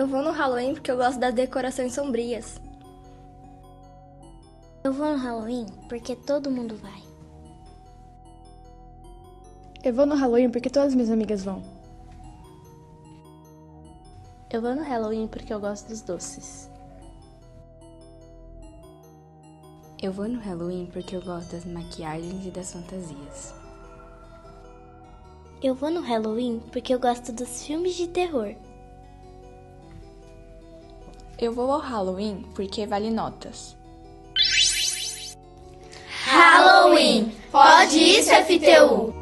vou no Halloween porque eu gosto das decorações sombrias. Eu vou no Halloween porque todo mundo vai. Eu vou no Halloween porque todas as minhas amigas vão. Eu vou no Halloween porque eu gosto dos doces. Eu vou no Halloween porque eu gosto das maquiagens e das fantasias. Eu vou no Halloween porque eu gosto dos filmes de terror. Eu vou ao Halloween porque vale notas. Halloween! Pode isso, FTU!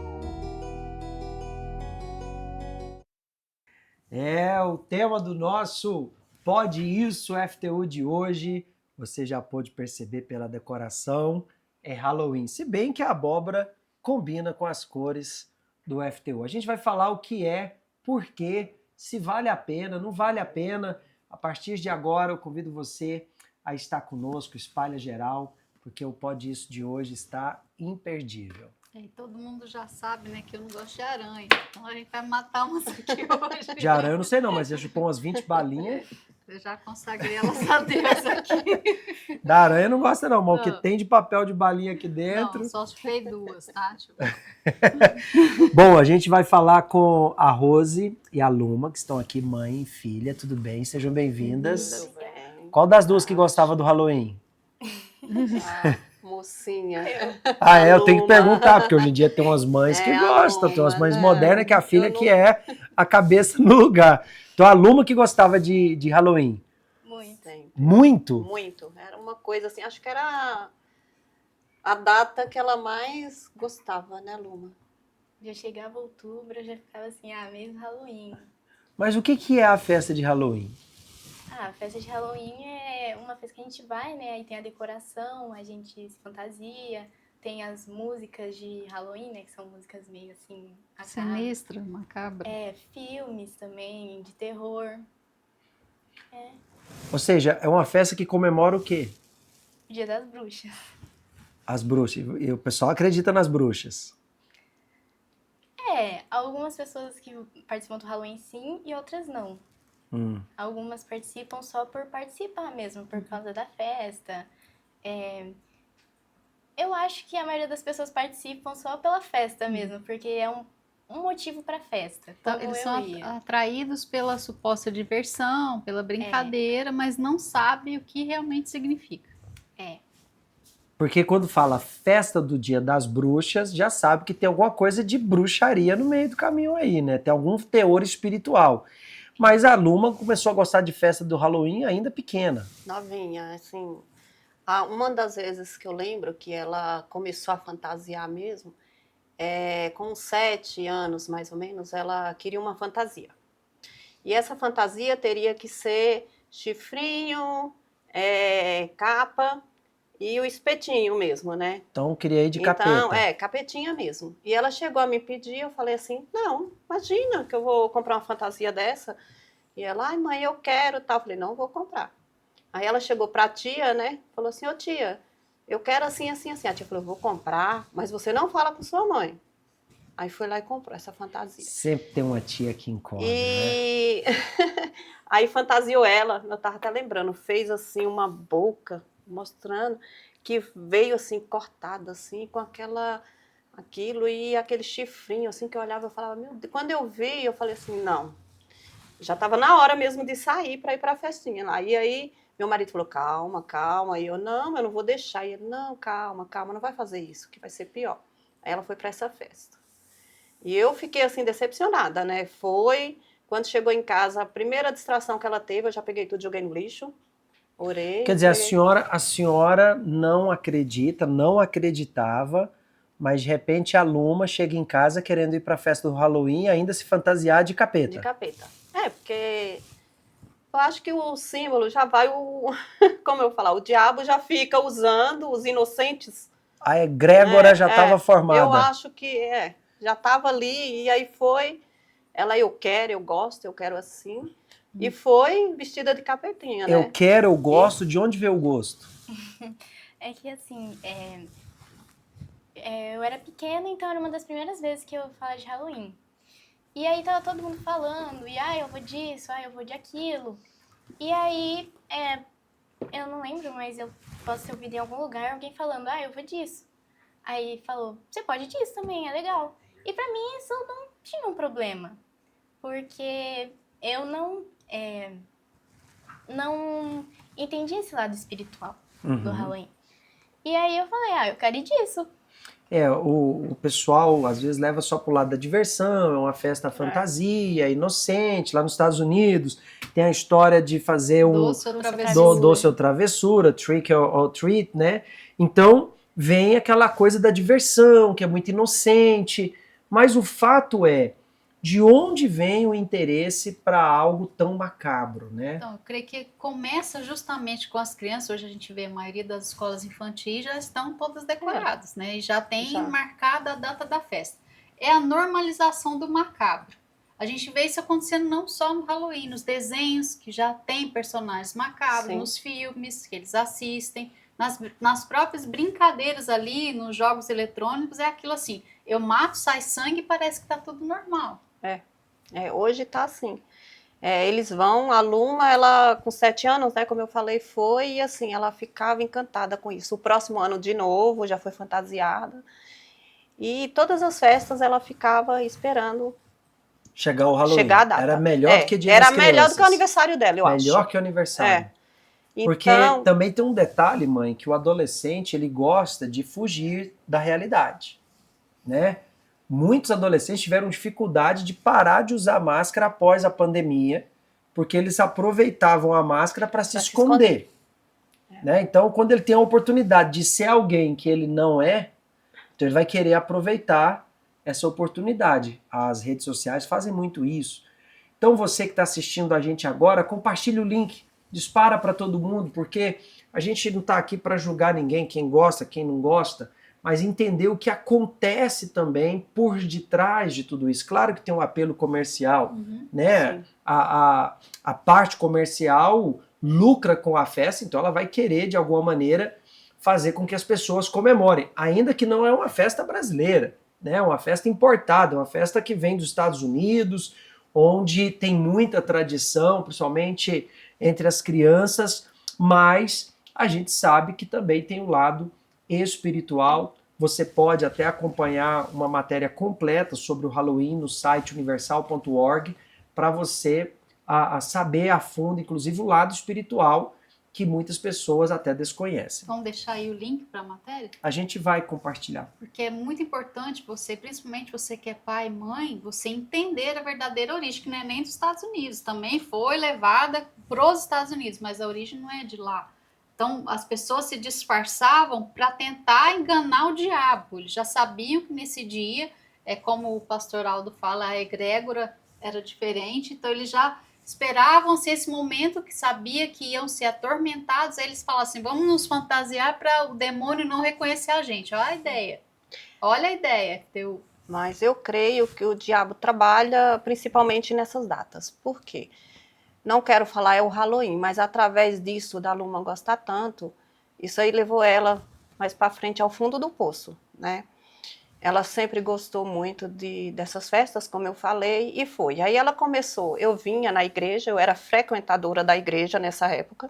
É o tema do nosso Pode Isso FTU de hoje. Você já pôde perceber pela decoração, é Halloween. Se bem que a abóbora combina com as cores do FTU. A gente vai falar o que é, por quê, se vale a pena, não vale a pena. A partir de agora eu convido você a estar conosco, espalha geral, porque o Pode Isso de hoje está imperdível. E todo mundo já sabe, né, que eu não gosto de aranha. Então a gente vai matar umas aqui hoje. De aranha eu não sei não, mas já chupou umas 20 balinhas. Eu já consagrei elas a Deus aqui. Da aranha não gosta não, mas o que tem de papel de balinha aqui dentro... Não, só chupei duas, tá? Bom, a gente vai falar com a Rose e a Luma, que estão aqui, mãe e filha. Tudo bem? Sejam bem-vindas. Tudo bem. Qual das duas que gostava do Halloween? Mocinha. Eu tenho que perguntar, porque hoje em dia tem umas mães que gostam, tem umas mães modernas que a filha que é a cabeça no lugar. Então a Luma que gostava de Halloween. Muito. Muito? Muito. Era uma coisa assim, acho que era a data que ela mais gostava, né, Luma? Já chegava outubro, eu já ficava assim, mesmo Halloween. Mas o que é a festa de Halloween? A festa de Halloween é uma festa que a gente vai, né? Aí tem a decoração, a gente se fantasia, tem as músicas de Halloween, né? Que são músicas meio assim... Sinistra, macabra. Filmes também, de terror. Ou seja, é uma festa que comemora o quê? Dia das Bruxas. As bruxas. E o pessoal acredita nas bruxas. Algumas pessoas que participam do Halloween sim e outras não. Algumas participam só por participar mesmo, por causa da festa. Eu acho que a maioria das pessoas participam só pela festa mesmo, porque é um motivo para festa. Então, eles são atraídos pela suposta diversão, pela brincadeira, mas não sabem o que realmente significa. Porque quando fala festa do Dia das Bruxas, já sabe que tem alguma coisa de bruxaria no meio do caminho aí, né? Tem algum teor espiritual. Mas a Luma começou a gostar de festa do Halloween ainda pequena. Novinha, assim. Uma das vezes que eu lembro que ela começou a fantasiar mesmo, com 7 anos mais ou menos, ela queria uma fantasia. E essa fantasia teria que ser chifrinho, capa e o espetinho mesmo, né? Então queria ir de capeta. Então, capetinha mesmo. E ela chegou a me pedir, eu falei assim, não, imagina que eu vou comprar uma fantasia dessa. E ela, ai mãe, eu quero, tal. Eu falei, não vou comprar. Aí ela chegou pra tia, né? Falou assim, ô tia, eu quero assim, assim, assim. A tia falou, vou comprar, mas você não fala com sua mãe. Aí foi lá e comprou essa fantasia. Sempre tem uma tia que encoda, né? Aí fantasiou ela, eu tava até lembrando, fez assim uma boca, mostrando que veio assim, cortada assim, com aquilo e aquele chifrinho assim, que eu olhava e falava, meu Deus. Quando eu vi, eu falei assim, não, já estava na hora mesmo de sair para ir para a festinha lá. E aí meu marido falou, calma, calma. E eu não vou deixar. E ele, não, calma, calma, não vai fazer isso, que vai ser pior. Aí ela foi para essa festa. E eu fiquei assim decepcionada, né? Quando chegou em casa, a primeira distração que ela teve, eu já peguei tudo e joguei no lixo. Orei. Quer dizer, a senhora não acredita, não acreditava, mas de repente a Luma chega em casa querendo ir para a festa do Halloween e ainda se fantasiar de capeta. De capeta. Porque eu acho que o símbolo já vai, como eu falar, o diabo já fica usando os inocentes. A egrégora já estava formada. Eu acho que já estava ali, e aí foi, ela, eu gosto, eu quero assim. E foi vestida de capetinha, né? Eu quero, eu gosto, de onde veio o gosto? É que assim, eu era pequena, então era uma das primeiras vezes que eu falava de Halloween. E aí tava todo mundo falando, eu vou disso, eu vou de aquilo. E aí, eu não lembro, mas eu posso ter ouvido em algum lugar alguém falando, eu vou disso. Aí falou, você pode disso também, é legal. E pra mim isso não tinha um problema, porque eu não entendi esse lado espiritual do Halloween. E aí eu falei, eu quero ir disso. O pessoal às vezes leva só pro lado da diversão, é uma festa fantasia, inocente. Lá nos Estados Unidos tem a história de fazer doce ou travessura, trick or treat, né? Então vem aquela coisa da diversão, que é muito inocente, mas o fato é, de onde vem o interesse para algo tão macabro, né? Então, eu creio que começa justamente com as crianças. Hoje a gente vê a maioria das escolas infantis já estão todas decoradas, né? E já tem marcada a data da festa. É a normalização do macabro. A gente vê isso acontecendo não só no Halloween, nos desenhos, que já tem personagens macabros, nos filmes que eles assistem, nas próprias brincadeiras ali, nos jogos eletrônicos, é aquilo assim, eu mato, sai sangue e parece que tá tudo normal. Hoje tá assim. Eles vão, a Luma, ela com 7 anos, né, como eu falei, foi, e assim, ela ficava encantada com isso. O próximo ano de novo, já foi fantasiada. E todas as festas ela ficava esperando chegar o Halloween. Chegar a data. Era melhor do que Dia das Crianças. Era melhor do que o aniversário dela, eu acho. Melhor que o aniversário. Porque também tem um detalhe, mãe, que o adolescente, ele gosta de fugir da realidade, né? Muitos adolescentes tiveram dificuldade de parar de usar máscara após a pandemia, porque eles aproveitavam a máscara para se esconder. Né? Então, quando ele tem a oportunidade de ser alguém que ele não é, então ele vai querer aproveitar essa oportunidade. As redes sociais fazem muito isso. Então, você que está assistindo a gente agora, compartilhe o link, dispara para todo mundo, porque a gente não está aqui para julgar ninguém, quem gosta, quem não gosta, mas entender o que acontece também por detrás de tudo isso. Claro que tem um apelo comercial, né? A parte comercial lucra com a festa, então ela vai querer, de alguma maneira, fazer com que as pessoas comemorem, ainda que não é uma festa brasileira, né? Uma festa importada, uma festa que vem dos Estados Unidos, onde tem muita tradição, principalmente entre as crianças, mas a gente sabe que também tem um lado espiritual. Você pode até acompanhar uma matéria completa sobre o Halloween no site universal.org para você saber a fundo, inclusive, o lado espiritual que muitas pessoas até desconhecem. Vamos deixar aí o link para a matéria? A gente vai compartilhar. Porque é muito importante você, principalmente você que é pai e mãe, você entender a verdadeira origem, que não é nem dos Estados Unidos. Também foi levada para os Estados Unidos, mas a origem não é de lá. Então, as pessoas se disfarçavam para tentar enganar o diabo. Eles já sabiam que nesse dia, como o pastor Aldo fala, a egrégora era diferente. Então, eles já esperavam-se esse momento que sabia que iam ser atormentados. Aí eles falavam assim, vamos nos fantasiar para o demônio não reconhecer a gente. Olha a ideia. Olha a ideia. Mas eu creio que o diabo trabalha principalmente nessas datas. Por quê? Não quero falar é o Halloween, mas através disso, da Luma gostar tanto, isso aí levou ela mais para frente ao fundo do poço, né? Ela sempre gostou muito dessas festas, como eu falei, e foi. Aí ela começou, eu vinha na igreja, eu era frequentadora da igreja nessa época,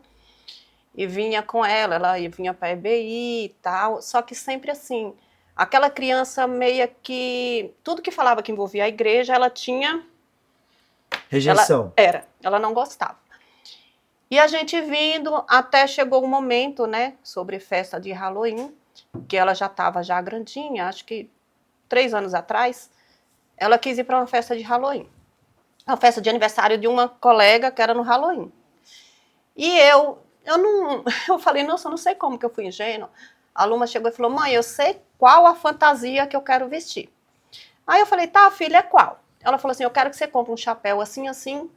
e vinha com ela vinha para a EBI e tal, só que sempre assim, aquela criança meio que, tudo que falava que envolvia a igreja, ela tinha... rejeição. Ela não gostava. E a gente vindo, até chegou um momento, né, sobre festa de Halloween, que ela já estava já grandinha, acho que 3 anos atrás, ela quis ir para uma festa de Halloween. Uma festa de aniversário de uma colega que era no Halloween. E eu falei, nossa, eu não sei como que eu fui ingênua. A Luma chegou e falou, mãe, eu sei qual a fantasia que eu quero vestir. Aí eu falei, tá, filha, é qual? Ela falou assim, eu quero que você compre um chapéu assim, assim,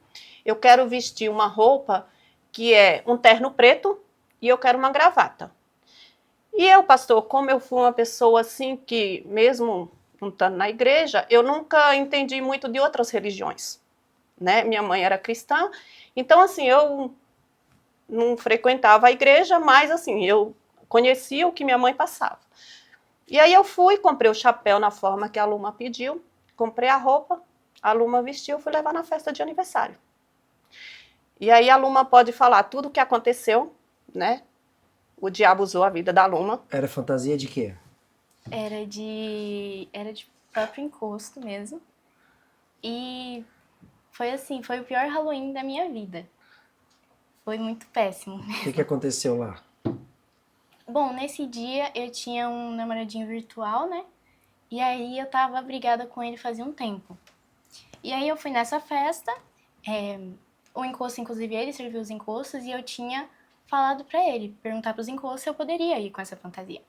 eu quero vestir uma roupa que é um terno preto e eu quero uma gravata. E eu, pastor, como eu fui uma pessoa assim que, mesmo não estando na igreja, eu nunca entendi muito de outras religiões, né? Minha mãe era cristã, então assim, eu não frequentava a igreja, mas assim, eu conhecia o que minha mãe passava. E aí eu fui, comprei o chapéu na forma que a Luma pediu, comprei a roupa, a Luma vestiu, fui levar na festa de aniversário. E aí a Luma pode falar tudo o que aconteceu, né? O diabo usou a vida da Luma. Era fantasia de quê? Era de próprio encosto mesmo. E foi assim, foi o pior Halloween da minha vida. Foi muito péssimo. O que aconteceu lá? Bom, nesse dia eu tinha um namoradinho virtual, né? E aí eu tava brigada com ele fazia um tempo. E aí eu fui nessa festa, o encosto, inclusive ele serviu os encostos, e eu tinha falado pra ele, perguntar pros encostos se eu poderia ir com essa fantasia.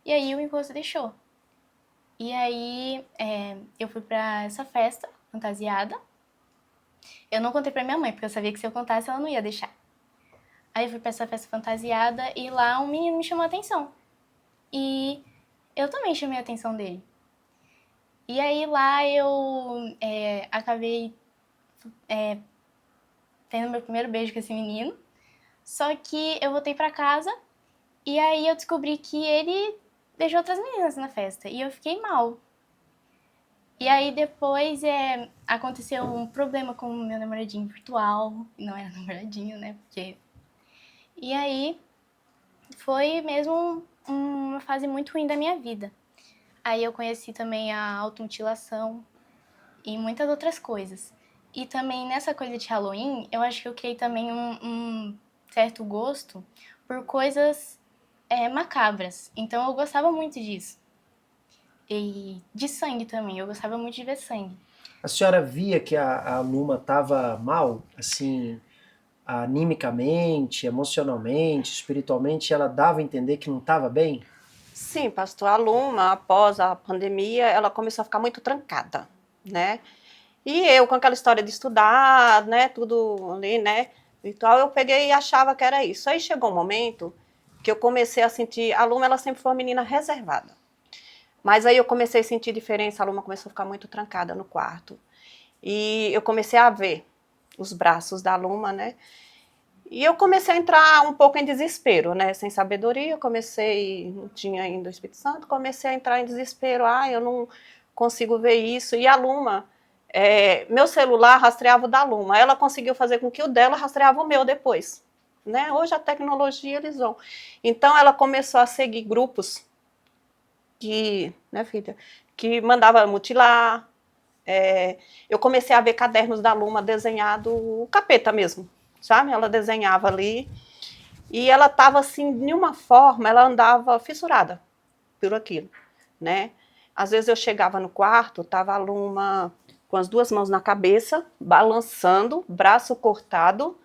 E aí o encosto deixou. E aí eu fui pra essa festa fantasiada. Eu não contei pra minha mãe, porque eu sabia que se eu contasse ela não ia deixar. Aí eu fui pra essa festa fantasiada e lá um menino me chamou a atenção. E eu também chamei a atenção dele. E aí lá eu acabei tendo meu primeiro beijo com esse menino. Só que eu voltei pra casa e aí eu descobri que ele beijou outras meninas na festa. E eu fiquei mal. E aí depois aconteceu um problema com o meu namoradinho virtual. Não era namoradinho, né? E aí foi mesmo uma fase muito ruim da minha vida. Aí eu conheci também a automutilação e muitas outras coisas. E também nessa coisa de Halloween, eu acho que eu criei também um certo gosto por coisas macabras. Então eu gostava muito disso. E de sangue também, eu gostava muito de ver sangue. A senhora via que a Luma estava mal, assim, animicamente, emocionalmente, espiritualmente, ela dava a entender que não estava bem? Sim, pastor, a Luma, após a pandemia, ela começou a ficar muito trancada, né? E eu, com aquela história de estudar, né, tudo ali, né, virtual, eu peguei e achava que era isso. Aí chegou um momento que eu comecei a sentir, a Luma, ela sempre foi uma menina reservada. Mas aí eu comecei a sentir diferença, a Luma começou a ficar muito trancada no quarto. E eu comecei a ver os braços da Luma, né? E eu comecei a entrar um pouco em desespero, né? Sem sabedoria, não tinha ainda o Espírito Santo, comecei a entrar em desespero. Eu não consigo ver isso. E a Luma, meu celular rastreava o da Luma. Ela conseguiu fazer com que o dela rastreava o meu depois. Né? Hoje a tecnologia, eles vão. Então ela começou a seguir grupos que mandava mutilar. Eu comecei a ver cadernos da Luma desenhado o capeta mesmo, sabe? Ela desenhava ali e ela estava assim, de uma forma, ela andava fissurada por aquilo, né? Às vezes eu chegava no quarto, tava a Luma com as duas mãos na cabeça, balançando, braço cortado,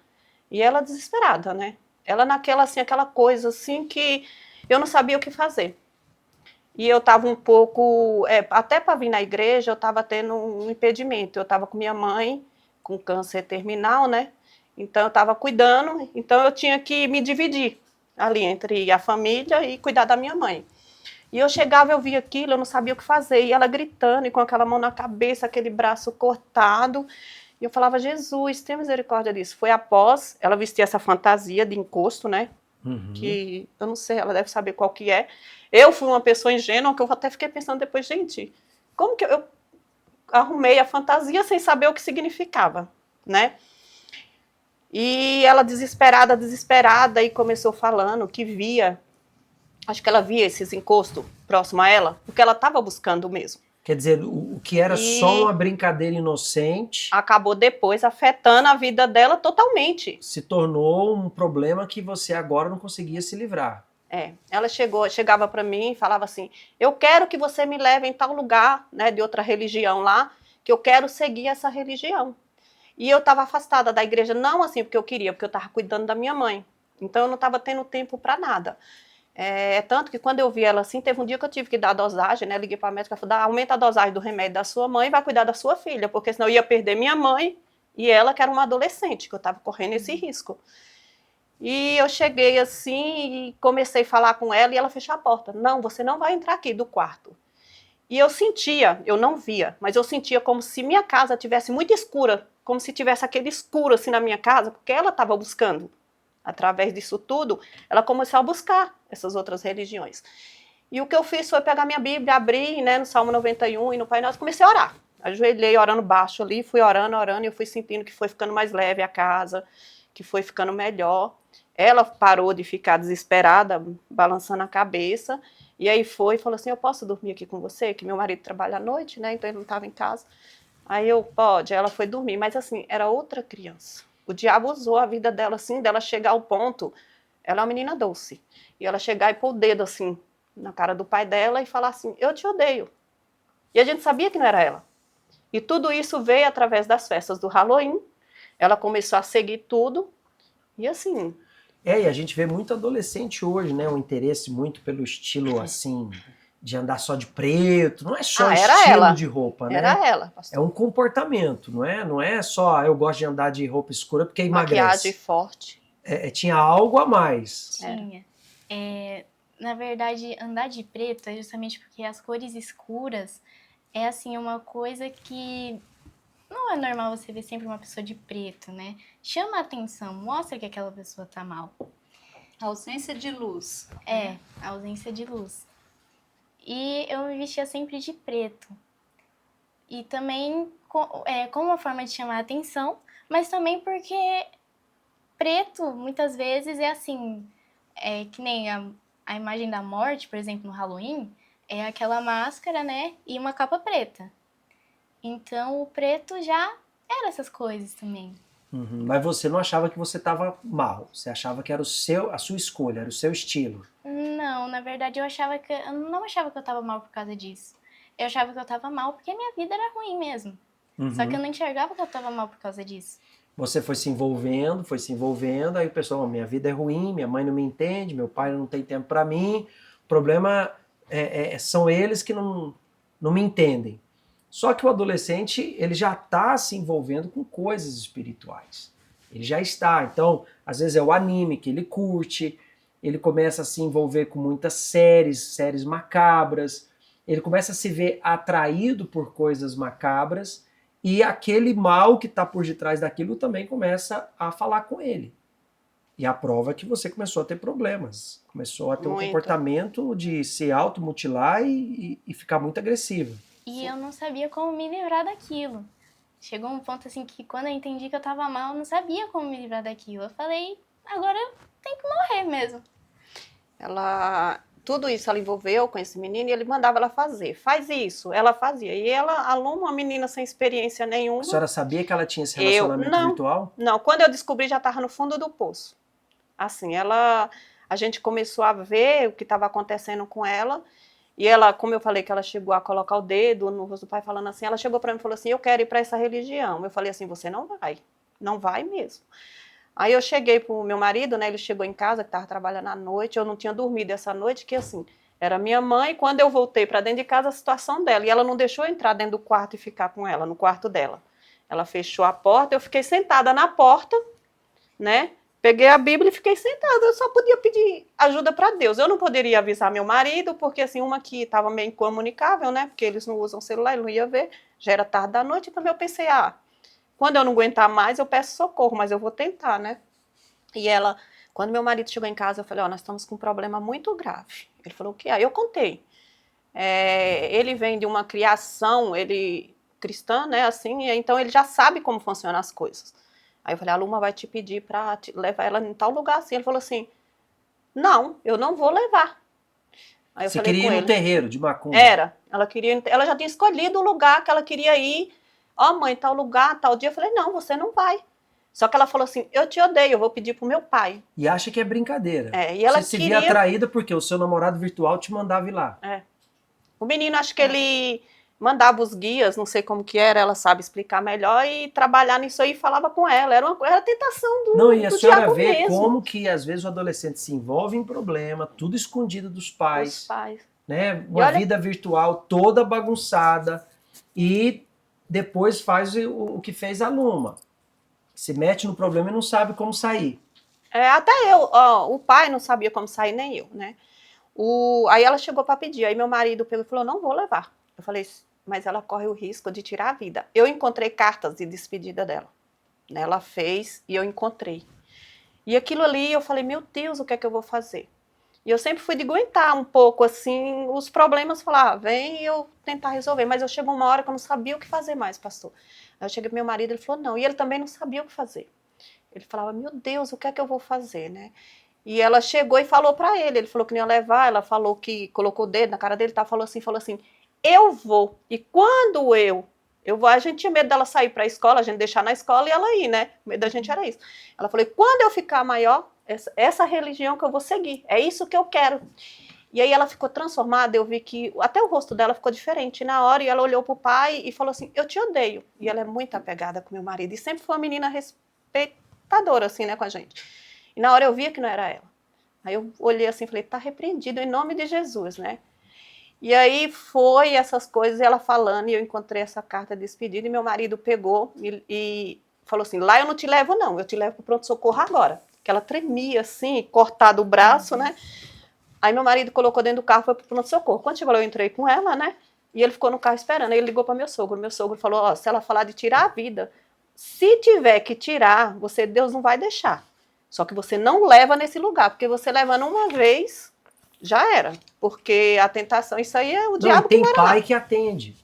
e ela desesperada, né? Ela naquela assim, aquela coisa assim que eu não sabia o que fazer. E eu estava um pouco, até para vir na igreja, eu estava tendo um impedimento. Eu estava com minha mãe, com câncer terminal, né? Então eu estava cuidando, então eu tinha que me dividir ali entre a família e cuidar da minha mãe. E eu chegava, eu via aquilo, eu não sabia o que fazer. E ela gritando, e com aquela mão na cabeça, aquele braço cortado. E eu falava, Jesus, tenha misericórdia disso. Foi após ela vestir essa fantasia de encosto, né? Uhum. Que eu não sei, ela deve saber qual que é. Eu fui uma pessoa ingênua, que eu até fiquei pensando depois, gente, como que eu arrumei a fantasia sem saber o que significava, né? E ela desesperada, e começou falando que via, acho que ela via esses encostos próximo a ela, porque ela estava buscando mesmo. Quer dizer, o que era só uma brincadeira inocente acabou depois afetando a vida dela totalmente. Se tornou um problema que você agora não conseguia se livrar. Ela chegava para mim e falava assim, eu quero que você me leve em tal lugar, né, de outra religião lá, que eu quero seguir essa religião. E eu estava afastada da igreja, não assim porque eu queria, porque eu estava cuidando da minha mãe. Então eu não estava tendo tempo para nada. Tanto que quando eu vi ela assim, teve um dia que eu tive que dar a dosagem, né? Liguei para a médica e falei, aumenta a dosagem do remédio da sua mãe e vai cuidar da sua filha, porque senão eu ia perder minha mãe e ela, que era uma adolescente, que eu estava correndo esse risco. E eu cheguei assim e comecei a falar com ela e ela fechou a porta. Não, você não vai entrar aqui do quarto. E eu sentia, eu não via, mas eu sentia como se minha casa tivesse muito escura, como se tivesse aquele escuro assim na minha casa, porque ela estava buscando. Através disso tudo, ela começou a buscar essas outras religiões. E o que eu fiz foi pegar minha Bíblia, abrir, né, no Salmo 91 e no Pai Nosso, comecei a orar. Ajoelhei orando baixo ali, fui orando, e eu fui sentindo que foi ficando mais leve a casa, que foi ficando melhor. Ela parou de ficar desesperada, balançando a cabeça, e aí foi e falou assim, eu posso dormir aqui com você? Que meu marido trabalha à noite, né? Então ele não estava em casa. Aí eu, pode. Ela foi dormir, mas assim, era outra criança. O diabo usou a vida dela assim, dela chegar ao ponto, ela é uma menina doce, e ela chegar e pôr o dedo assim, na cara do pai dela e falar assim, eu te odeio. E a gente sabia que não era ela. E tudo isso veio através das festas do Halloween, ela começou a seguir tudo, e assim... E a gente vê muito adolescente hoje, né? Um interesse muito pelo estilo, assim, de andar só de preto. Não é só estilo de roupa, né? Era ela, pastor. É um comportamento, não é? Não é só, eu gosto de andar de roupa escura porque emagrece. Maquiagem forte. Tinha algo a mais. Tinha. Na verdade, andar de preto é justamente porque as cores escuras é, assim, uma coisa que... Não é normal você ver sempre uma pessoa de preto, né? Chama a atenção, mostra que aquela pessoa tá mal. A ausência de luz. A ausência de luz. E eu me vestia sempre de preto. E também como uma forma de chamar a atenção, mas também porque preto, muitas vezes, é assim, que nem a imagem da morte, por exemplo, no Halloween, é aquela máscara, né? E uma capa preta. Então, o preto já era essas coisas também. Mas você não achava que você estava mal? Você achava que era a sua escolha, era o seu estilo? Não, na verdade, eu não achava que eu estava mal por causa disso. Eu achava que eu estava mal porque a minha vida era ruim mesmo. Só que eu não enxergava que eu estava mal por causa disso. Você foi se envolvendo, aí o pessoal, minha vida é ruim, minha mãe não me entende, meu pai não tem tempo para mim, o problema são eles que não me entendem. Só que o adolescente, ele já está se envolvendo com coisas espirituais. Ele já está. Então, às vezes é o anime que ele curte, ele começa a se envolver com muitas séries macabras, ele começa a se ver atraído por coisas macabras e aquele mal que está por detrás daquilo também começa a falar com ele. E a prova é que você começou a ter problemas. Começou a ter um comportamento de se automutilar e ficar muito agressivo. E eu não sabia como me livrar daquilo. Chegou um ponto assim que quando eu entendi que eu tava mal, eu não sabia como me livrar daquilo. Eu falei, agora eu tenho que morrer mesmo. Tudo isso ela envolveu com esse menino e ele mandava ela fazer. Faz isso, ela fazia. E ela, uma menina sem experiência nenhuma. A senhora sabia que ela tinha esse relacionamento virtual? Não, quando eu descobri já estava no fundo do poço. Assim, a gente começou a ver o que estava acontecendo com ela. E ela, como eu falei que ela chegou a colocar o dedo no rosto do pai falando assim, ela chegou para mim e falou assim, eu quero ir para essa religião. Eu falei assim, você não vai mesmo. Aí eu cheguei pro meu marido, né, ele chegou em casa, que estava trabalhando à noite, eu não tinha dormido essa noite, que assim, era minha mãe, quando eu voltei para dentro de casa, a situação dela, e ela não deixou eu entrar dentro do quarto e ficar com ela, no quarto dela. Ela fechou a porta, eu fiquei sentada na porta, né, peguei a Bíblia e fiquei sentada, eu só podia pedir ajuda para Deus. Eu não poderia avisar meu marido, porque assim, uma que estava meio incomunicável, né, porque eles não usam celular, ele não ia ver, já era tarde da noite, então eu pensei, quando eu não aguentar mais, eu peço socorro, mas eu vou tentar, né. E ela, quando meu marido chegou em casa, eu falei, nós estamos com um problema muito grave. Ele falou, o que? Aí eu contei. Ele vem de uma criação, ele cristã, né, assim, então ele já sabe como funcionam as coisas. Aí eu falei, a Luma vai te pedir para levar ela em tal lugar assim. Ele falou assim, não, eu não vou levar. Aí eu Você falei queria com ir ele, no terreiro de macumba? ela já tinha escolhido o lugar que ela queria ir. Mãe, tal lugar, tal dia. Eu falei, não, você não vai. Só que ela falou assim, eu te odeio, eu vou pedir pro meu pai. E acha que é brincadeira. E ela você se via atraída porque o seu namorado virtual te mandava ir lá. O menino, acho que ele mandava os guias, não sei como que era, ela sabe explicar melhor, e trabalhar nisso aí, falava com ela. Era a tentação do Não, e a senhora vê mesmo. como que às vezes o adolescente se envolve em problema, tudo escondido dos pais. Né? Uma vida virtual toda bagunçada, e depois faz o que fez a Luma. Se mete no problema e não sabe como sair. Até o pai não sabia como sair, nem eu, né? Aí ela chegou para pedir, aí meu marido pegou e falou, não vou levar. Eu falei, mas ela corre o risco de tirar a vida. Eu encontrei cartas de despedida dela. Ela fez e eu encontrei. E aquilo ali, eu falei, meu Deus, o que é que eu vou fazer? E eu sempre fui de aguentar um pouco, assim, os problemas, falar, vem e eu tentar resolver. Mas eu chegou uma hora que eu não sabia o que fazer mais, pastor. Aí eu cheguei pro meu marido, ele falou, não. E ele também não sabia o que fazer. Ele falava, meu Deus, o que é que eu vou fazer, né? E ela chegou e falou pra ele, ele falou que não ia levar, ela falou que colocou o dedo na cara dele, tá, falou assim, eu vou, e quando eu vou, a gente tinha medo dela sair pra escola, a gente deixar na escola e ela ir, né? O medo da gente era isso. Ela falou, e quando eu ficar maior, essa religião que eu vou seguir, é isso que eu quero. E aí ela ficou transformada, eu vi que até o rosto dela ficou diferente na hora, e ela olhou pro pai e falou assim, eu te odeio. E ela é muito apegada com meu marido, e sempre foi uma menina respeitadora, assim, né, com a gente. E na hora eu via que não era ela. Aí eu olhei assim e falei, tá repreendido em nome de Jesus, né? E aí foi essas coisas, ela falando, e eu encontrei essa carta de despedida, e meu marido pegou e falou assim, lá eu não te levo não, eu te levo pro pronto-socorro agora. Que ela tremia assim, cortado o braço, né? Aí meu marido colocou dentro do carro, foi pro pronto-socorro. Quando chegou lá, eu entrei com ela, né? E ele ficou no carro esperando. Aí ele ligou para meu sogro falou, ó, se ela falar de tirar a vida, se tiver que tirar, Deus não vai deixar. Só que você não leva nesse lugar, porque você levando uma vez, já era. Porque a tentação, isso aí é o diabo que tem mora pai lá. que atende.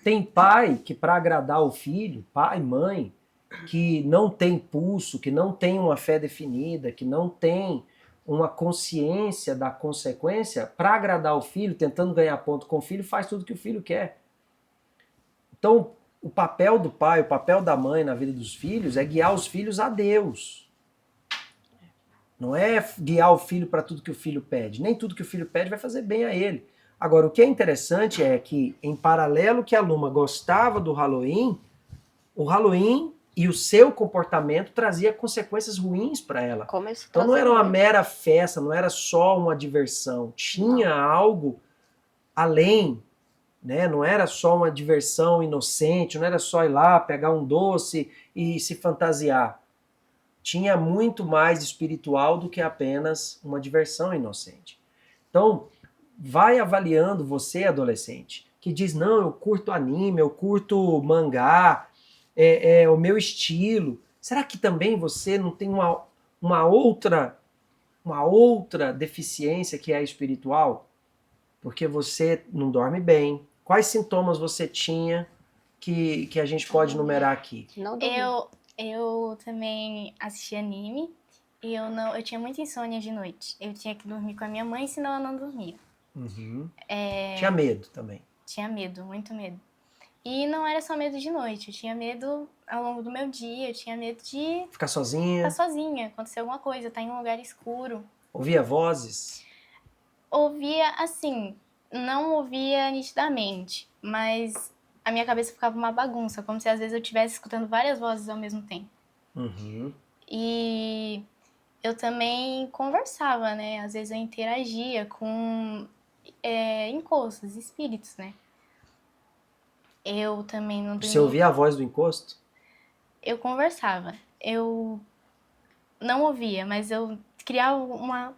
Tem pai que, para agradar o filho, pai, mãe, que não tem pulso, que não tem uma fé definida, que não tem uma consciência da consequência, para agradar o filho, tentando ganhar ponto com o filho, faz tudo que o filho quer. Então, o papel do pai, o papel da mãe na vida dos filhos é guiar os filhos a Deus. Não é guiar o filho para tudo que o filho pede. Nem tudo que o filho pede vai fazer bem a ele. Agora, o que é interessante é que, em paralelo que a Luma gostava do Halloween, o Halloween e o seu comportamento trazia consequências ruins para ela. Então não era uma mera festa, não era só uma diversão. Tinha algo além, né? Não era só uma diversão inocente, não era só ir lá, pegar um doce e se fantasiar. Tinha muito mais espiritual do que apenas uma diversão inocente. Então, vai avaliando você, adolescente, que diz, não, eu curto anime, eu curto mangá, é o meu estilo. Será que também você não tem uma outra deficiência que é espiritual? Porque você não dorme bem. Quais sintomas você tinha que a gente pode numerar aqui? Eu também assisti anime e eu tinha muita insônia de noite. Eu tinha que dormir com a minha mãe, senão eu não dormia. Uhum. Tinha medo também. Tinha medo, muito medo. E não era só medo de noite, eu tinha medo ao longo do meu dia, eu tinha medo de ficar sozinha, acontecer alguma coisa, estar em um lugar escuro. Ouvia vozes? Ouvia, assim, não ouvia nitidamente, mas a minha cabeça ficava uma bagunça, como se às vezes eu estivesse escutando várias vozes ao mesmo tempo. Uhum. E eu também conversava, né? Às vezes eu interagia com encostos, espíritos, né? Eu também não dormia. Você ouvia a voz do encosto? Eu conversava. Eu não ouvia, mas eu criava uma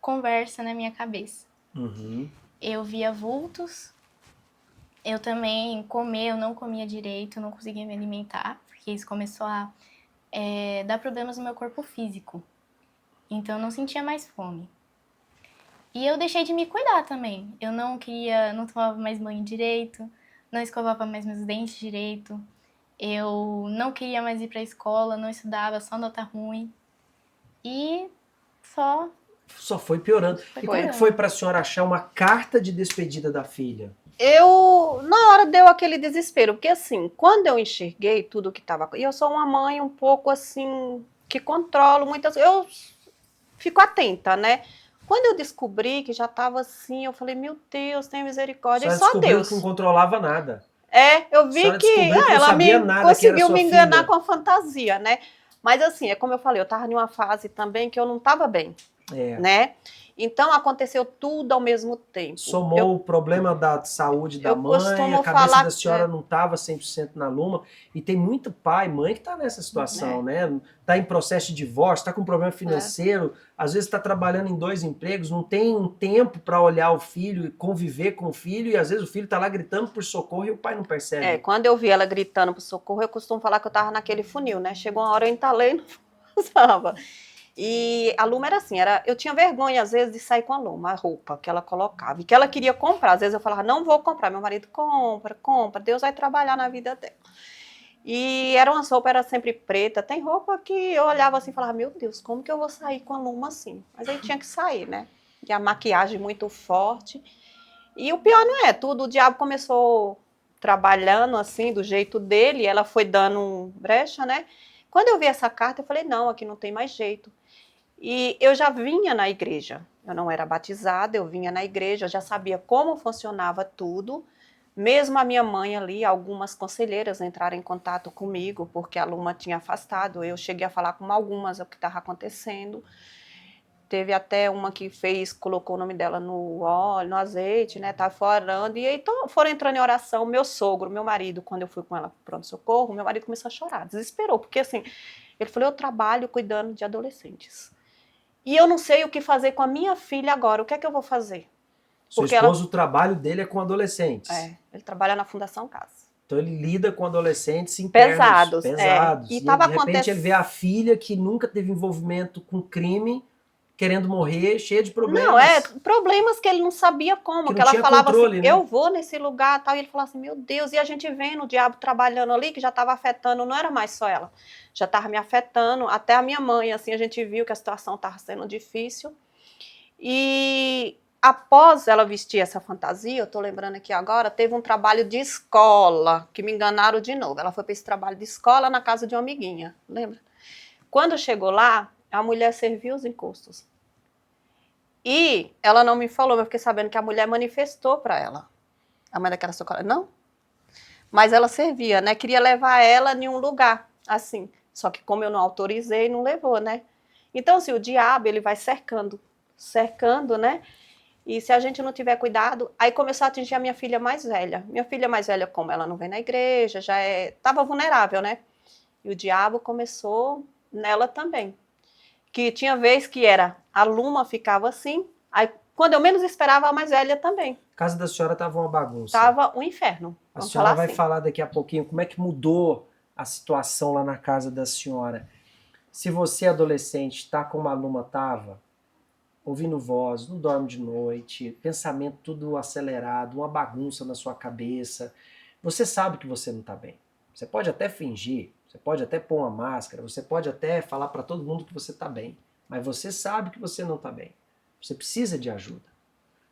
conversa na minha cabeça. Uhum. Eu via vultos. Eu também eu não comia direito, eu não conseguia me alimentar, porque isso começou a dar problemas no meu corpo físico. Então eu não sentia mais fome. E eu deixei de me cuidar também. Eu não tomava mais banho direito, não escovava mais meus dentes direito. Eu não queria mais ir pra escola, não estudava, só nota ruim. E só foi piorando. E como é que foi pra senhora achar uma carta de despedida da filha? Na hora deu aquele desespero, porque assim, quando eu enxerguei tudo que estava... E eu sou uma mãe um pouco assim, que controlo muitas... Eu fico atenta, né? Quando eu descobri que já estava assim, eu falei, meu Deus, tem misericórdia, e só Deus. Que não controlava nada. Eu vi que ela conseguiu me enganar com a fantasia, né? Mas assim, é como eu falei, eu estava em uma fase também que eu não estava bem, né? Então, aconteceu tudo ao mesmo tempo. Somou o problema da saúde da mãe, a cabeça da senhora não estava 100% na Luma. E tem muito pai, mãe que está nessa situação, né? Está em processo de divórcio, está com problema financeiro, às vezes está trabalhando em 2 empregos, não tem um tempo para olhar o filho e conviver com o filho, e às vezes o filho está lá gritando por socorro e o pai não percebe. Quando eu vi ela gritando por socorro, eu costumo falar que eu estava naquele funil, né? Chegou uma hora eu entalei e não passava. E a Luma era assim, eu tinha vergonha às vezes de sair com a Luma, a roupa que ela colocava, e que ela queria comprar. Às vezes eu falava, não vou comprar, meu marido compra, Deus vai trabalhar na vida dela. E era uma roupa, era sempre preta. Tem roupa que eu olhava assim e falava, meu Deus, como que eu vou sair com a Luma assim? Mas aí tinha que sair, né? E a maquiagem muito forte. E o pior não é, tudo, o diabo começou trabalhando assim, do jeito dele, ela foi dando brecha, né? Quando eu vi essa carta, eu falei, não, aqui não tem mais jeito. E eu já vinha na igreja, eu não era batizada, eu vinha na igreja, eu já sabia como funcionava tudo. Mesmo a minha mãe ali, algumas conselheiras entraram em contato comigo, porque a Luma tinha afastado, eu cheguei a falar com algumas o que estava acontecendo. Teve até uma que colocou o nome dela no óleo, no azeite, né? Tava orando. E aí foram entrando em oração. Meu sogro, meu marido, quando eu fui com ela pro pronto-socorro, meu marido começou a chorar, desesperou. Porque assim, ele falou, eu trabalho cuidando de adolescentes. E eu não sei o que fazer com a minha filha agora. O que é que eu vou fazer? Seu esposo, o trabalho dele é com adolescentes. Ele trabalha na Fundação Casa. Então ele lida com adolescentes internos, pesados. E de repente ele vê a filha que nunca teve envolvimento com crime, querendo morrer, cheia de problemas. Não, problemas que ele não sabia como, que ela falava controle, assim, né? Eu vou nesse lugar, tal, e ele falava assim, meu Deus, e a gente vendo o diabo trabalhando ali, que já estava afetando, não era mais só ela, já estava me afetando, até a minha mãe, assim, a gente viu que a situação estava sendo difícil, e após ela vestir essa fantasia, eu tô lembrando aqui agora, teve um trabalho de escola, que me enganaram de novo, ela foi para esse trabalho de escola na casa de uma amiguinha, lembra? Quando chegou lá, a mulher serviu os encostos. E ela não me falou, mas eu fiquei sabendo que a mulher manifestou para ela. A mãe daquela socorrada, não? Mas ela servia, né? Queria levar ela em um lugar, assim. Só que como eu não autorizei, não levou, né? Então, assim, o diabo, ele vai cercando, né? E se a gente não tiver cuidado, aí começou a atingir a minha filha mais velha. Minha filha mais velha, como ela não vem na igreja, estava vulnerável, né? E o diabo começou nela também. Que tinha vez que a Luma ficava assim, aí quando eu menos esperava, a mais velha também. A casa da senhora estava uma bagunça. Estava um inferno. A senhora vai falar daqui a pouquinho como é que mudou a situação lá na casa da senhora. Se você, adolescente, está como a Luma estava, ouvindo voz, não dorme de noite, pensamento tudo acelerado, uma bagunça na sua cabeça, você sabe que você não está bem. Você pode até fingir, você pode até pôr uma máscara, você pode até falar para todo mundo que você está bem, mas você sabe que você não está bem. Você precisa de ajuda.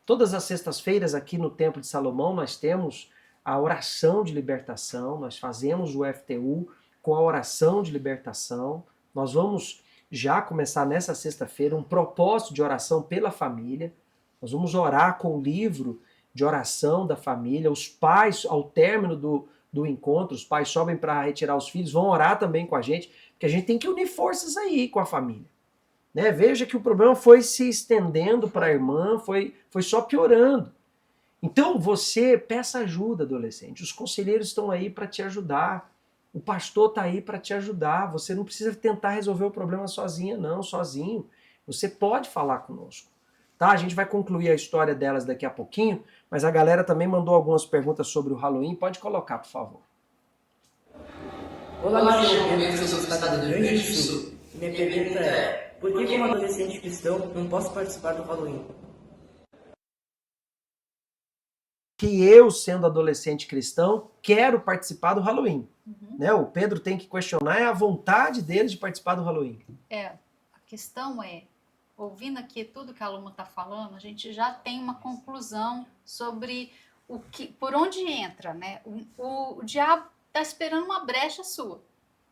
Todas as sextas-feiras aqui no Templo de Salomão nós temos a oração de libertação, nós fazemos o FTU com a oração de libertação. Nós vamos já começar nessa sexta-feira um propósito de oração pela família. Nós vamos orar com o livro de oração da família. Os pais, ao término do encontro, os pais sobem para retirar os filhos, vão orar também com a gente, porque a gente tem que unir forças aí com a família. Né? Veja que o problema foi se estendendo para a irmã, foi só piorando. Então você peça ajuda, adolescente. Os conselheiros estão aí para te ajudar. O pastor está aí para te ajudar. Você não precisa tentar resolver o problema sozinha, não, sozinho. Você pode falar conosco. Tá? A gente vai concluir a história delas daqui a pouquinho, mas a galera também mandou algumas perguntas sobre o Halloween. Pode colocar, por favor. Olá, eu sou do estado do Rio Grande do Sul. Minha pergunta é, por que como adolescente cristão não posso participar do Halloween? Que eu, sendo adolescente cristão, quero participar do Halloween. Né? O Pedro tem que questionar a vontade dele de participar do Halloween. A questão é, ouvindo aqui tudo que a Luma está falando, a gente já tem uma conclusão sobre por onde entra, né? O diabo está esperando uma brecha sua.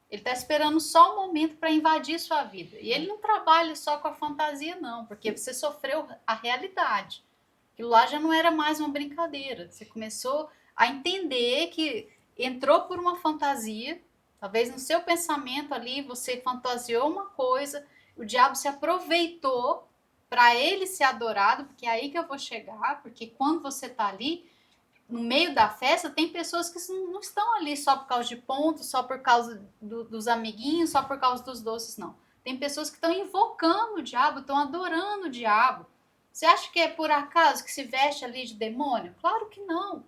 Ele está esperando só um momento para invadir sua vida. E ele não trabalha só com a fantasia, não, porque você sofreu a realidade. Aquilo lá já não era mais uma brincadeira. Você começou a entender que entrou por uma fantasia, talvez no seu pensamento ali você fantasiou uma coisa, o diabo se aproveitou para ele ser adorado, porque é aí que eu vou chegar, porque quando você está ali, no meio da festa, tem pessoas que não estão ali só por causa de pontos, só por causa dos amiguinhos, só por causa dos doces, não. Tem pessoas que estão invocando o diabo, estão adorando o diabo. Você acha que é por acaso que se veste ali de demônio? Claro que não.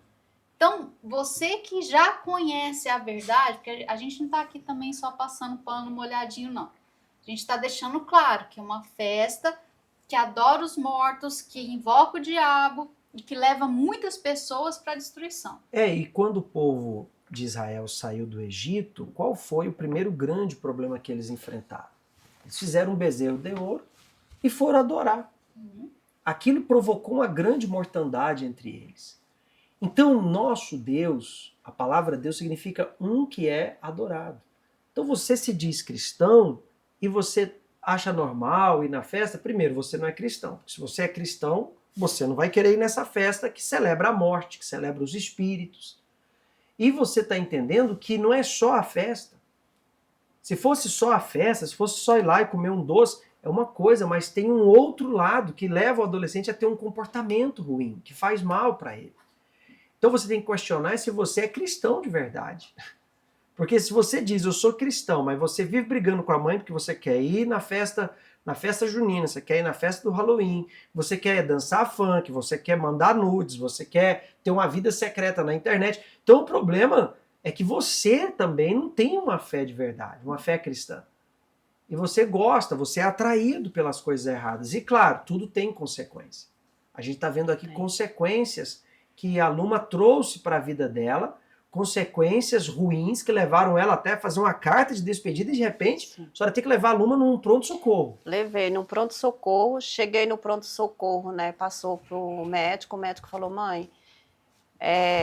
Então, você que já conhece a verdade, porque a gente não está aqui também só passando pano molhadinho, não. A gente está deixando claro que é uma festa que adora os mortos, que invoca o diabo e que leva muitas pessoas para a destruição. E quando o povo de Israel saiu do Egito, qual foi o primeiro grande problema que eles enfrentaram? Eles fizeram um bezerro de ouro e foram adorar. Aquilo provocou uma grande mortandade entre eles. Então, nosso Deus, a palavra Deus significa um que é adorado. Então, você se diz cristão e você acha normal ir na festa, primeiro, você não é cristão. Porque se você é cristão, você não vai querer ir nessa festa que celebra a morte, que celebra os espíritos. E você está entendendo que não é só a festa. Se fosse só a festa, se fosse só ir lá e comer um doce, é uma coisa, mas tem um outro lado que leva o adolescente a ter um comportamento ruim, que faz mal para ele. Então você tem que questionar se você é cristão de verdade. Porque se você diz, eu sou cristão, mas você vive brigando com a mãe porque você quer ir na festa junina, você quer ir na festa do Halloween, você quer dançar funk, você quer mandar nudes, você quer ter uma vida secreta na internet. Então o problema é que você também não tem uma fé de verdade, uma fé cristã. E você gosta, você é atraído pelas coisas erradas. E claro, tudo tem consequência. A gente está vendo aqui consequências que a Luma trouxe para a vida dela, consequências ruins que levaram ela até a fazer uma carta de despedida e de repente a senhora tem que levar a Luma num pronto-socorro. Levei no pronto-socorro, cheguei no pronto-socorro, né? Passou pro o médico falou, mãe,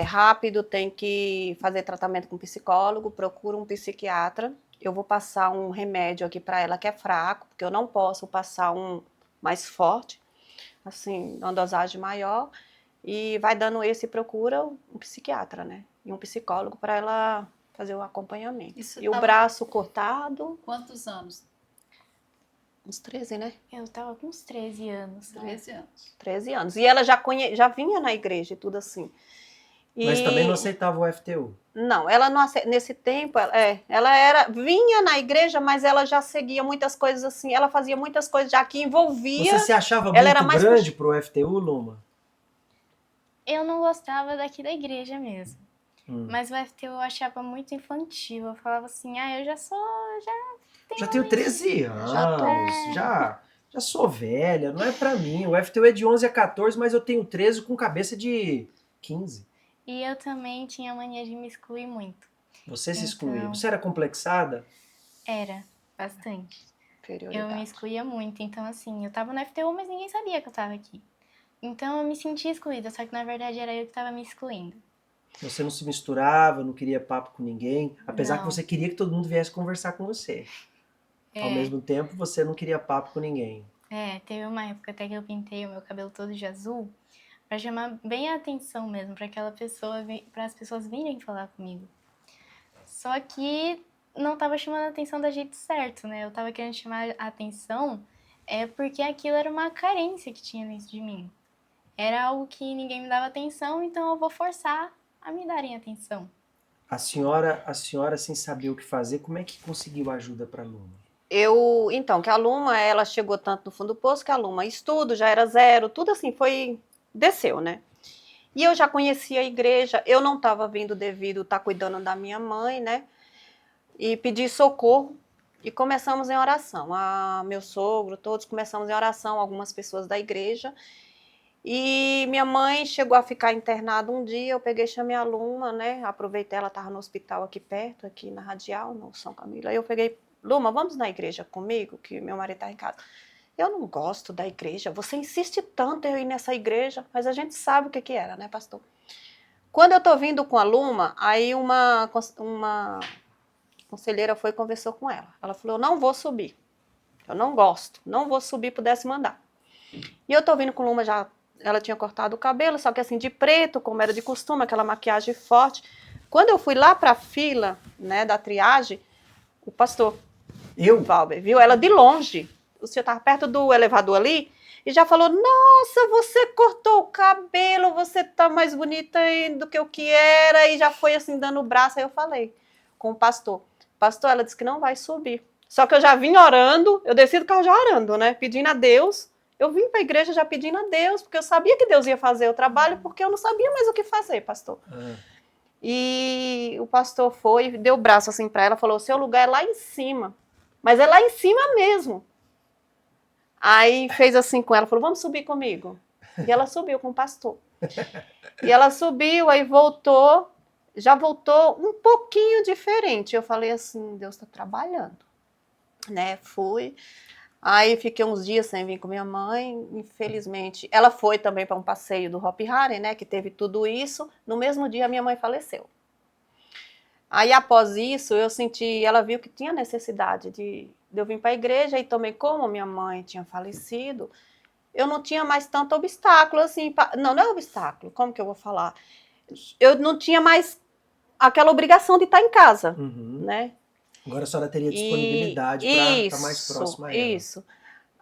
rápido, tem que fazer tratamento com psicólogo, procura um psiquiatra. Eu vou passar um remédio aqui para ela que é fraco, porque eu não posso passar um mais forte, assim, uma dosagem maior, e vai dando esse e procura um psiquiatra, né? E um psicólogo para ela fazer o acompanhamento. E o braço cortado. Quantos anos? Uns 13, né? Eu tava com uns 13 anos. 13 anos. 13 anos. E ela já vinha na igreja e tudo assim. Mas também não aceitava o FTU. Não, ela não aceita. Nesse tempo, vinha na igreja, mas ela já seguia muitas coisas assim. Ela fazia muitas coisas já que envolvia. Você se achava muito grande pro FTU, Luma? Eu não gostava daqui da igreja mesmo. Mas o FTU eu achava muito infantil. Eu falava assim, eu já tenho 13 anos, já sou velha, não é pra mim. O FTU é de 11 a 14, mas eu tenho 13 com cabeça de 15. E eu também tinha mania de me excluir muito. Você se excluía? Você era complexada? Era, bastante. Eu me excluía muito. Então, assim, eu tava no FTU, mas ninguém sabia que eu tava aqui. Então, eu me sentia excluída, só que na verdade era eu que tava me excluindo. Você não se misturava, não queria papo com ninguém, apesar que você queria que todo mundo viesse conversar com você. Ao mesmo tempo, você não queria papo com ninguém. Teve uma época até que eu pintei o meu cabelo todo de azul, pra chamar bem a atenção mesmo, para as pessoas virem falar comigo. Só que não tava chamando a atenção do jeito certo, né? Eu tava querendo chamar a atenção porque aquilo era uma carência que tinha dentro de mim. Era algo que ninguém me dava atenção, então eu vou forçar a me darem atenção. A senhora sem saber o que fazer, como é que conseguiu ajuda para a Luma? Então, que a Luma, ela chegou tanto no fundo do poço que a Luma, estudo já era 0, tudo assim, desceu, né? E eu já conhecia a igreja, eu não estava vindo devido estar cuidando da minha mãe, né? E pedi socorro e começamos em oração. Meu sogro, todos começamos em oração, algumas pessoas da igreja. E minha mãe chegou a ficar internada um dia, eu peguei, chamei a Luma, né? Aproveitei, ela estava no hospital aqui perto, aqui na Radial, no São Camilo. Aí eu peguei, Luma, vamos na igreja comigo, que meu marido está em casa. Eu não gosto da igreja, você insiste tanto em eu ir nessa igreja, mas a gente sabe o que era, né, pastor? Quando eu tô vindo com a Luma, aí uma conselheira foi e conversou com ela. Ela falou, eu não vou subir, eu não gosto, não vou subir pro 10º andar. E eu tô vindo com a Luma já, ela tinha cortado o cabelo, só que assim, de preto, como era de costume, aquela maquiagem forte. Quando eu fui lá pra fila, né, da triagem, o pastor, Valber, viu ela de longe. O senhor estava perto do elevador ali e já falou, nossa, você cortou o cabelo, você tá mais bonita do que o que era, e já foi assim, dando o braço. Aí eu falei com o pastor, ela disse que não vai subir. Só que eu já vim orando, eu desci do carro já orando, né, pedindo a Deus. Eu vim para a igreja já pedindo a Deus, porque eu sabia que Deus ia fazer o trabalho, porque eu não sabia mais o que fazer, pastor. E o pastor foi, deu o braço assim para ela, falou, o seu lugar é lá em cima, mas é lá em cima mesmo. Aí fez assim com ela, falou, vamos subir comigo. E ela subiu com o pastor. E ela subiu, aí voltou, já voltou um pouquinho diferente. Eu falei assim, Deus está trabalhando, né? Fui. Aí fiquei uns dias sem vir com minha mãe, infelizmente. Ela foi também para um passeio do Hopi Hari, né? Que teve tudo isso. No mesmo dia, minha mãe faleceu. Aí, após isso, eu senti, ela viu que tinha necessidade de eu vir para a igreja, e também, como minha mãe tinha falecido, eu não tinha mais tanto obstáculo, assim, não é obstáculo, como que eu vou falar? Eu não tinha mais aquela obrigação de estar em casa, né? Agora a senhora teria disponibilidade para estar mais próxima a ela. Isso.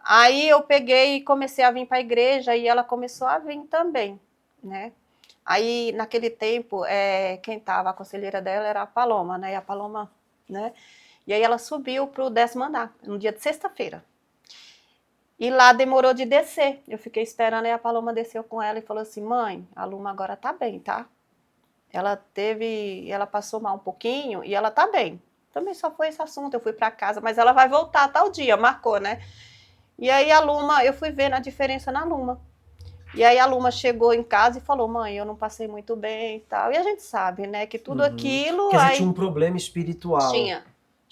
Aí eu peguei e comecei a vir para a igreja, e ela começou a vir também, né? Aí, naquele tempo, quem estava, a conselheira dela era a Paloma, né? E a Paloma, né? E aí ela subiu para o 10º andar, no dia de sexta-feira. E lá demorou de descer. Eu fiquei esperando, e a Paloma desceu com ela e falou assim, mãe, a Luma agora tá bem, tá? Ela passou mal um pouquinho e ela tá bem. Também só foi esse assunto, eu fui para casa, mas ela vai voltar tal dia, marcou, né? E aí a Luma, eu fui vendo a diferença na Luma. E aí a Luma chegou em casa e falou, mãe, eu não passei muito bem e tal. E a gente sabe, né, que tudo aquilo... Quer dizer, tinha um problema espiritual. Tinha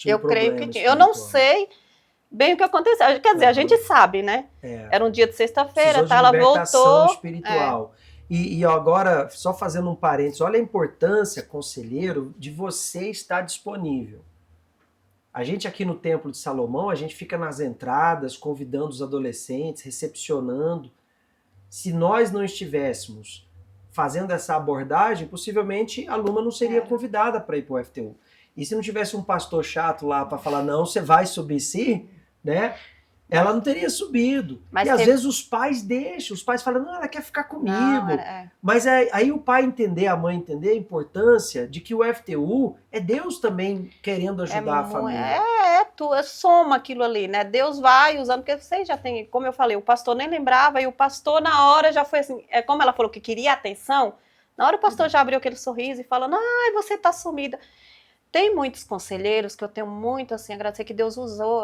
eu creio que tinha. Eu não sei bem o que aconteceu. Quer dizer, a gente sabe, né? Era um dia de sexta-feira, tá? Ela voltou. Espiritual. E agora, só fazendo um parênteses, olha a importância, conselheiro, de você estar disponível. A gente aqui no Templo de Salomão, a gente fica nas entradas, convidando os adolescentes, recepcionando. Se nós não estivéssemos fazendo essa abordagem, possivelmente a Luma não seria convidada para ir para o FTU. E se não tivesse um pastor chato lá para falar, não, você vai subir sim, né? Ela não teria subido. Mas às vezes os pais deixam, os pais falam, não, ela quer ficar comigo. Não, Mas aí o pai entender, a mãe entender a importância de que o FTU é Deus também querendo ajudar a família. Soma aquilo ali, né? Deus vai usando, porque você já tem, como eu falei, o pastor nem lembrava, e o pastor na hora já foi assim, como ela falou que queria atenção, na hora o pastor já abriu aquele sorriso e falando, ai, você tá sumida. Tem muitos conselheiros que eu tenho muito, assim, agradecer que Deus usou,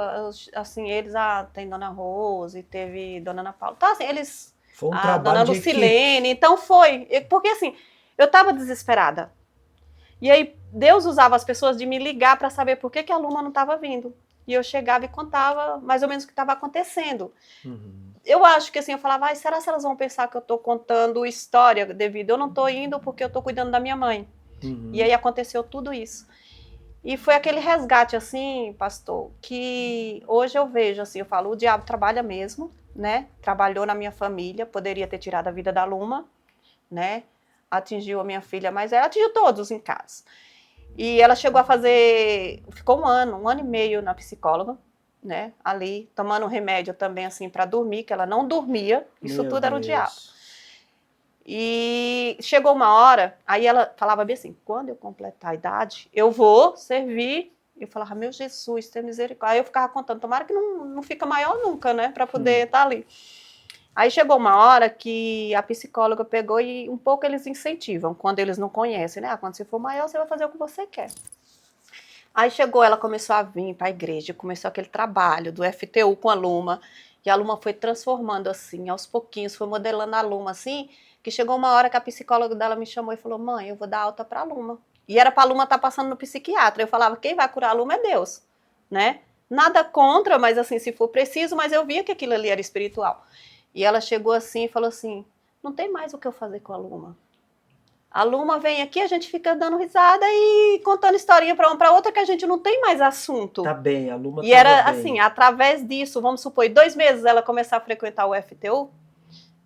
assim, eles, tem Dona Rose, teve Dona Ana Paula, então, assim, eles, foi um trabalho Dona Lucilene, então foi, porque, assim, eu tava desesperada, e aí Deus usava as pessoas de me ligar para saber por que a Luma não estava vindo, e eu chegava e contava mais ou menos o que estava acontecendo. Eu acho que, assim, eu falava, será que elas vão pensar que eu tô contando história devido, eu não tô indo porque eu tô cuidando da minha mãe, e aí aconteceu tudo isso. E foi aquele resgate, assim, pastor, que hoje eu vejo, assim, eu falo, o diabo trabalha mesmo, né? Trabalhou na minha família, poderia ter tirado a vida da Luma, né? Atingiu a minha filha, mas ela atingiu todos em casa. E ela chegou a ficou um ano e meio na psicóloga, né? Ali, tomando remédio também, assim, para dormir, que ela não dormia, isso tudo era o diabo. E chegou uma hora, aí ela falava bem assim, quando eu completar a idade, eu vou servir. Eu falava, meu Jesus, tem misericórdia. Aí eu ficava contando, tomara que não fica maior nunca, né, para poder estar ali. Aí chegou uma hora que a psicóloga pegou e um pouco eles incentivam, quando eles não conhecem, né, quando você for maior, você vai fazer o que você quer. Aí chegou, ela começou a vir para a igreja, começou aquele trabalho do FTU com a Luma, e a Luma foi transformando assim, aos pouquinhos, foi modelando a Luma assim, que chegou uma hora que a psicóloga dela me chamou e falou, mãe, eu vou dar alta para a Luma. E era para a Luma estar passando no psiquiatra. Eu falava, quem vai curar a Luma é Deus, né? Nada contra, mas assim, se for preciso, mas eu via que aquilo ali era espiritual. E ela chegou assim e falou assim, não tem mais o que eu fazer com a Luma. A Luma vem aqui, a gente fica dando risada e contando historinha para uma para outra, que a gente não tem mais assunto. Tá bem, a Luma E era bem. Assim, através disso, vamos supor, em 2 meses ela começar a frequentar o FTU.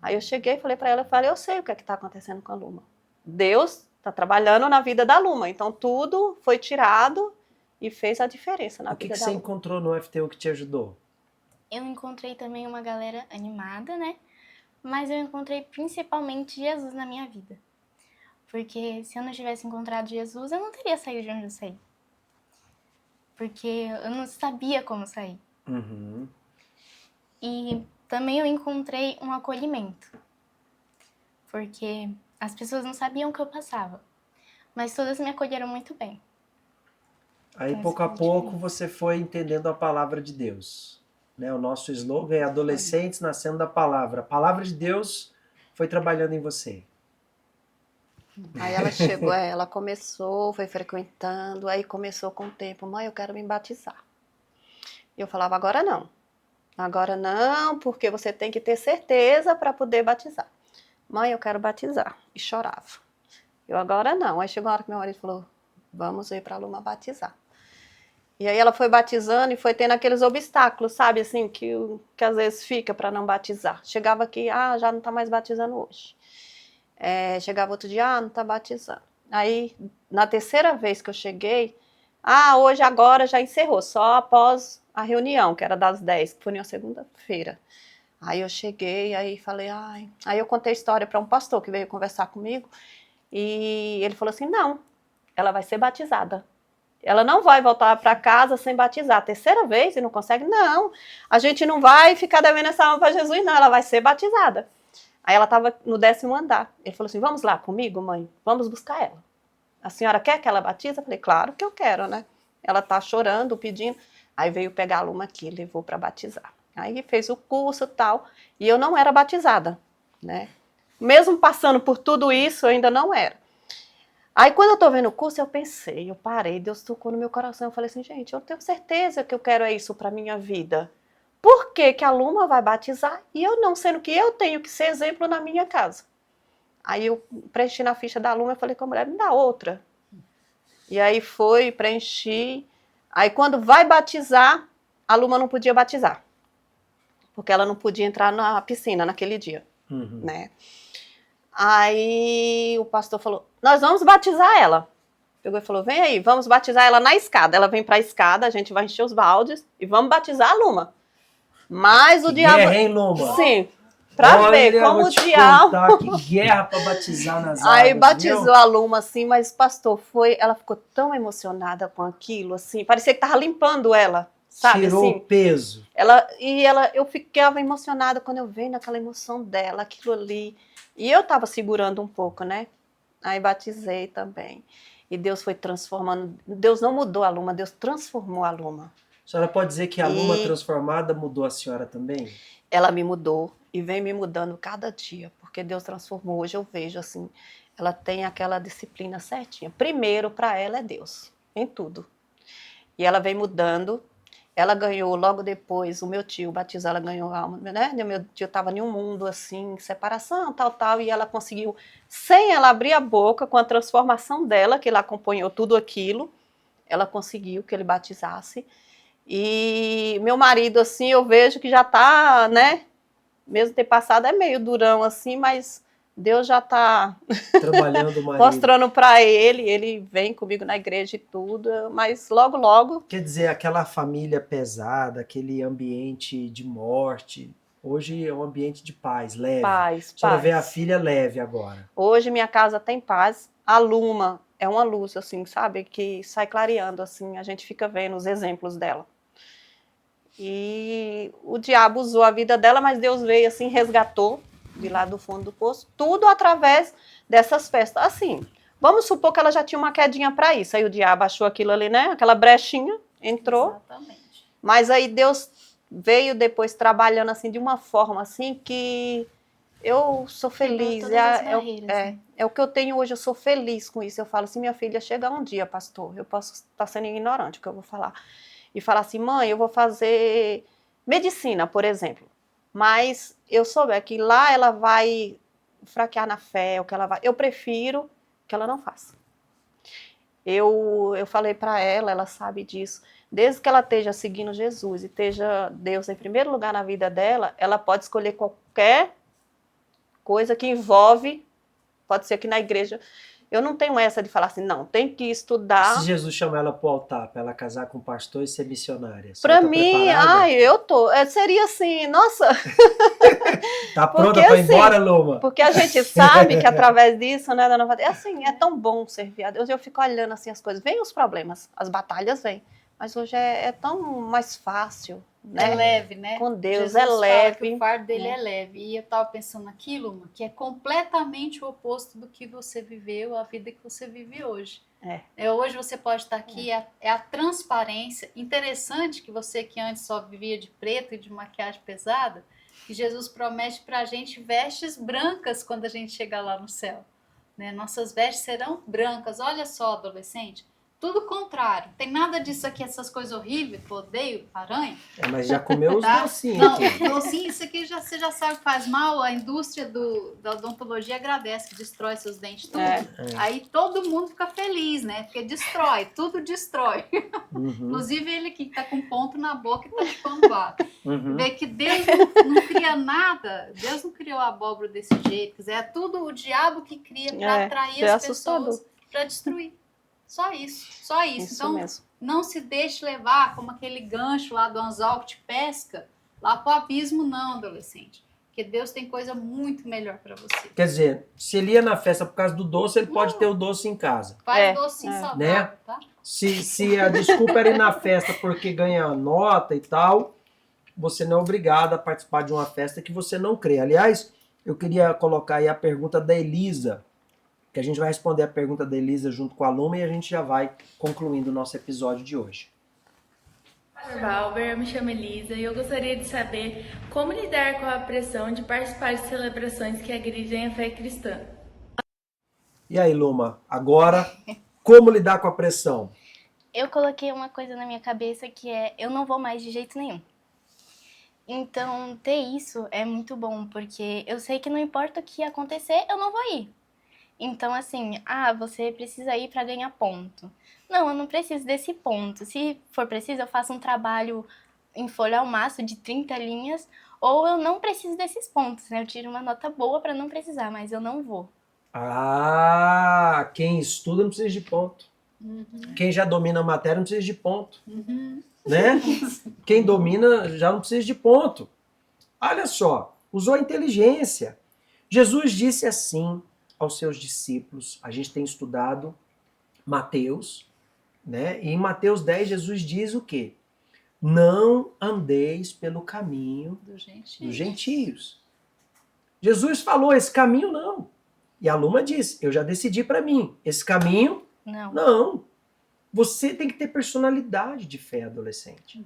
Aí eu cheguei e falei para ela, eu sei o que está acontecendo com a Luma. Deus está trabalhando na vida da Luma, então tudo foi tirado e fez a diferença na vida da Luma. O que você encontrou no FTU que te ajudou? Eu encontrei também uma galera animada, né? Mas eu encontrei principalmente Jesus na minha vida. Porque se eu não tivesse encontrado Jesus, eu não teria saído de onde eu saí. Porque eu não sabia como sair. E também eu encontrei um acolhimento. Porque as pessoas não sabiam o que eu passava. Mas todas me acolheram muito bem. Aí, então, pouco a pouco, você foi entendendo a palavra de Deus. Né? O nosso slogan é adolescentes nascendo da palavra. A palavra de Deus foi trabalhando em você. Aí ela chegou, ela começou, foi frequentando, aí começou com o tempo, mãe, eu quero me batizar. E eu falava, agora não, porque você tem que ter certeza para poder batizar. Mãe, eu quero batizar. E chorava. Eu, agora não. Aí chegou uma hora que meu marido falou, vamos ir para a Luma batizar. E aí ela foi batizando e foi tendo aqueles obstáculos, sabe, assim, que às vezes fica para não batizar. Chegava aqui, já não está mais batizando hoje. Chegava outro dia, não está batizando. Aí, na terceira vez que eu cheguei, hoje, agora já encerrou, só após a reunião, que era das 10, que foi na segunda-feira. Aí eu cheguei, aí falei, Aí eu contei a história para um pastor que veio conversar comigo, e ele falou assim, não, ela vai ser batizada. Ela não vai voltar para casa sem batizar. A terceira vez e não consegue? Não, a gente não vai ficar devendo essa alma para Jesus, não, ela vai ser batizada. Aí ela estava no 10º andar. Ele falou assim, vamos lá comigo, mãe? Vamos buscar ela. A senhora quer que ela batize? Eu falei, claro que eu quero, né? Ela tá chorando, pedindo. Aí veio pegar a Luma aqui, levou para batizar. Aí fez o curso e tal. E eu não era batizada, né? Mesmo passando por tudo isso, eu ainda não era. Aí quando eu tô vendo o curso, eu pensei, eu parei, Deus tocou no meu coração. Eu falei assim, gente, eu tenho certeza que eu quero isso pra minha vida. Por que que a Luma vai batizar e eu não, sendo que eu tenho que ser exemplo na minha casa? Aí eu preenchi na ficha da Luma, eu falei com a mulher, me dá outra. E aí foi, preenchi. Aí quando vai batizar, a Luma não podia batizar. Porque ela não podia entrar na piscina naquele dia, né? Aí o pastor falou, nós vamos batizar ela. Pegou e falou, vem aí, vamos batizar ela na escada. Ela vem para a escada, a gente vai encher os baldes e vamos batizar a Luma. Mas o diabo... Guerra, hein, Luma? Sim, para ver como o diabo... Que guerra para batizar nas águas. Aí batizou a Luma, assim, mas pastor, ela ficou tão emocionada com aquilo, assim, parecia que tava limpando ela, sabe? Tirou assim, o peso. Eu ficava emocionada quando eu vejo aquela emoção dela, aquilo ali. E eu tava segurando um pouco, né? Aí batizei também. E Deus foi transformando. Deus não mudou a Luma, Deus transformou a Luma. A senhora pode dizer que a Luma transformada mudou a senhora também? Ela me mudou e vem me mudando cada dia, porque Deus transformou. Hoje eu vejo assim, ela tem aquela disciplina certinha. Primeiro para ela é Deus, em tudo. E ela vem mudando. Ela ganhou logo depois, o meu tio batizou, ela ganhou a alma, né? O meu tio estava em um mundo assim, separação, tal, e ela conseguiu, sem ela abrir a boca, com a transformação dela, que ela acompanhou tudo aquilo, ela conseguiu que ele batizasse. E meu marido, assim, eu vejo que já está, né? Mesmo ter passado, é meio durão assim, mas Deus já está trabalhando o marido, mostrando para ele vem comigo na igreja e tudo, mas logo, logo... Quer dizer, aquela família pesada, aquele ambiente de morte, hoje é um ambiente de paz, leve. Paz. A senhora vê a filha leve agora. Hoje minha casa tem paz, a Luma é uma luz, assim, sabe, que sai clareando, assim, a gente fica vendo os exemplos dela. E o diabo usou a vida dela, mas Deus veio, assim, resgatou de lá do fundo do poço, tudo através dessas festas. Assim, vamos supor que ela já tinha uma quedinha para isso, aí o diabo achou aquilo ali, né, aquela brechinha, entrou. Exatamente. Mas aí Deus veio depois trabalhando, assim, de uma forma, assim, que eu sou feliz. É o que eu tenho hoje, eu sou feliz com isso. Eu falo assim, minha filha, chega um dia, pastor, eu posso estar sendo ignorante, o que eu vou falar. E falar assim, mãe, eu vou fazer medicina, por exemplo. Mas eu souber que lá ela vai fraquear na fé, ou que ela vai... Eu prefiro que ela não faça. Eu falei para ela sabe disso. Desde que ela esteja seguindo Jesus e esteja Deus em primeiro lugar na vida dela, ela pode escolher qualquer coisa que envolve, pode ser aqui na igreja. Eu não tenho essa de falar assim, não, tem que estudar. Se Jesus chamar ela para o altar, para ela casar com um pastor e ser missionária, para mim, eu tô. Seria assim, nossa. Tá pronta para ir embora, Luma? Porque a gente sabe que através disso, né, dona Vadeira, assim, é tão bom servir a Deus. Eu fico olhando assim as coisas, vem os problemas, as batalhas vêm. Mas hoje é tão mais fácil, né? É leve, né? Com Deus, Jesus é leve. Fala que o fardo dele é leve. E eu tava pensando naquilo, que é completamente o oposto do que você viveu, a vida que você vive hoje. Hoje você pode estar aqui, é a transparência. Interessante que você que antes só vivia de preto e de maquiagem pesada, que Jesus promete pra gente vestes brancas quando a gente chegar lá no céu. né? Nossas vestes serão brancas. Olha só, adolescente, tudo contrário. Tem nada disso aqui, essas coisas horríveis, que eu odeio, aranha. Mas já comeu os Tá? docinhos Não, aqui. docinho, isso aqui você já sabe que faz mal, a indústria da odontologia agradece, que destrói seus dentes tudo. Aí todo mundo fica feliz, né? Porque destrói, tudo destrói. Inclusive ele aqui que tá com ponto na boca e tá chupando vaca. Vê que Deus não cria nada, Deus não criou a abóbora desse jeito, é tudo o diabo que cria para atrair as pessoas, para destruir. Só isso. Então, mesmo. não se deixe levar como aquele gancho lá do anzol que te pesca lá pro abismo, não, adolescente. Porque Deus tem coisa muito melhor para você. Quer dizer, se ele ia na festa por causa do doce, ele pode ter o doce em casa. Faz docinho saudável, né? tá? Se a desculpa era ir na festa porque ganha nota e tal, você não é obrigado a participar de uma festa que você não crê. Aliás, eu queria colocar aí a pergunta da Elisa, que a gente vai responder a pergunta da Elisa junto com a Luma e a gente já vai concluindo o nosso episódio de hoje. Valber, eu me chamo Elisa e eu gostaria de saber como lidar com a pressão de participar de celebrações que agridem a fé cristã. E aí, Luma, agora, como lidar com a pressão? Eu coloquei uma coisa na minha cabeça que é, eu não vou mais de jeito nenhum. Então, ter isso é muito bom, porque eu sei que não importa o que acontecer, eu não vou ir. Então, assim, você precisa ir para ganhar ponto. Não, eu não preciso desse ponto. Se for preciso, eu faço um trabalho em folha ao maço de 30 linhas, ou eu não preciso desses pontos, né? Eu tiro uma nota boa para não precisar, mas eu não vou. Quem estuda não precisa de ponto. Quem já domina a matéria não precisa de ponto. Né? Quem domina já não precisa de ponto. Olha só, usou a inteligência. Jesus disse assim aos seus discípulos. A gente tem estudado Mateus, né? E em Mateus 10, Jesus diz o quê? Não andeis pelo caminho dos gentios. Jesus falou, esse caminho não. E a Luma disse, eu já decidi para mim, esse caminho não. Você tem que ter personalidade de fé, adolescente.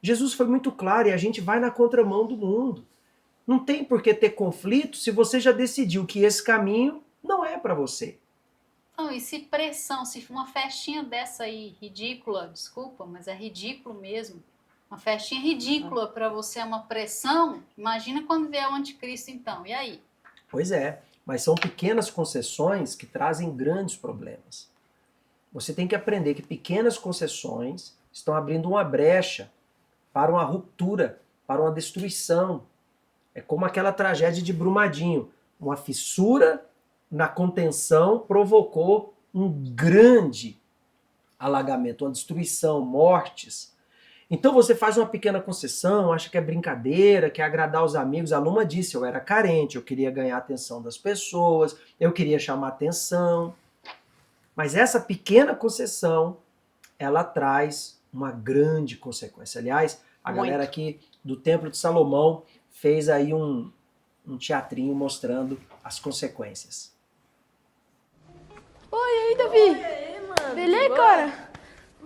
Jesus foi muito claro e a gente vai na contramão do mundo. Não tem por que ter conflito se você já decidiu que esse caminho não é para você. Não, e se pressão, se uma festinha dessa aí, ridícula, desculpa, mas é ridículo mesmo, uma festinha ridícula para você é uma pressão, imagina quando vier o anticristo então, e aí? Pois é, mas são pequenas concessões que trazem grandes problemas. Você tem que aprender que pequenas concessões estão abrindo uma brecha para uma ruptura, para uma destruição. É como aquela tragédia de Brumadinho, uma fissura na contenção provocou um grande alagamento, uma destruição, mortes. Então você faz uma pequena concessão, acha que é brincadeira, quer agradar os amigos. A Luma disse, eu era carente, eu queria ganhar a atenção das pessoas, eu queria chamar atenção. Mas essa pequena concessão, ela traz uma grande consequência. Aliás, a galera aqui do Templo de Salomão fez aí um teatrinho mostrando as consequências. Oi, aí, Davi. Oi, aí, mano. Beleza, cara?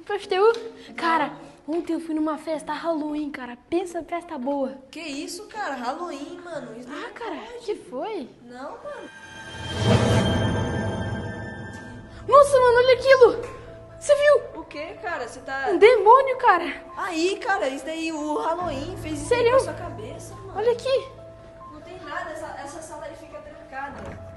FTU? Cara, ontem eu fui numa festa Halloween, cara. Pensa festa boa. Que isso, cara? Halloween, mano. Isso cara, que foi? Não, mano. Nossa, mano, olha aquilo. Você viu? O que, cara? Você tá... Um demônio, cara. Aí, cara, isso daí, o Halloween fez isso Sério? na sua cabeça, mano. Olha aqui. Não tem nada, essa sala aí fica trancada.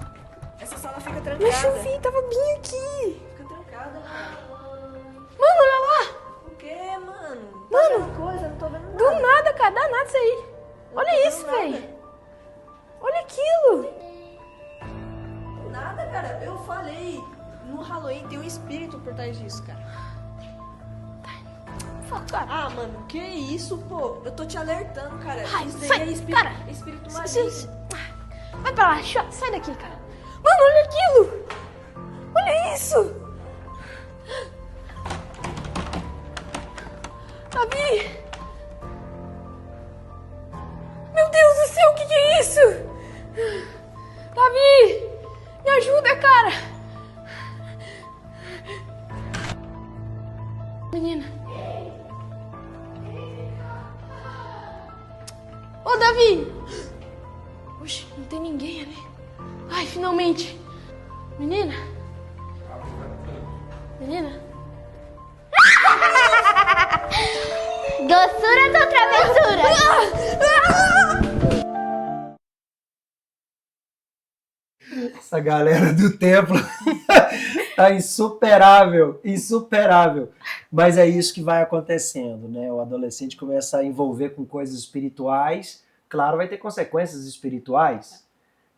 Essa sala fica trancada. Deixa eu ver, tava bem aqui. Fica trancada, mano. Mano, olha lá. O que, mano? Mano. Tá vendo coisa? Não tô vendo nada. Do nada, cara, dá nada isso aí. Olha isso, velho. Olha aquilo. Nada, cara. Eu falei, no Halloween tem um espírito por trás disso, cara. Ah, mano, que isso, pô? Eu tô te alertando, cara. Ai, isso daí sai, é espírito, cara. espírito maligno. Vai pra lá, sai daqui, cara. Mano, olha aquilo. Olha isso. Davi. Meu Deus do céu, o que é isso? Davi, me ajuda, cara. Menina. Ô, Davi. Oxe, não tem ninguém ali. Ai, finalmente. Menina. Menina? Gossuras ou travessuras? Essa galera do templo tá insuperável, insuperável. Mas é isso que vai acontecendo, né? O adolescente começa a envolver com coisas espirituais, claro, vai ter consequências espirituais.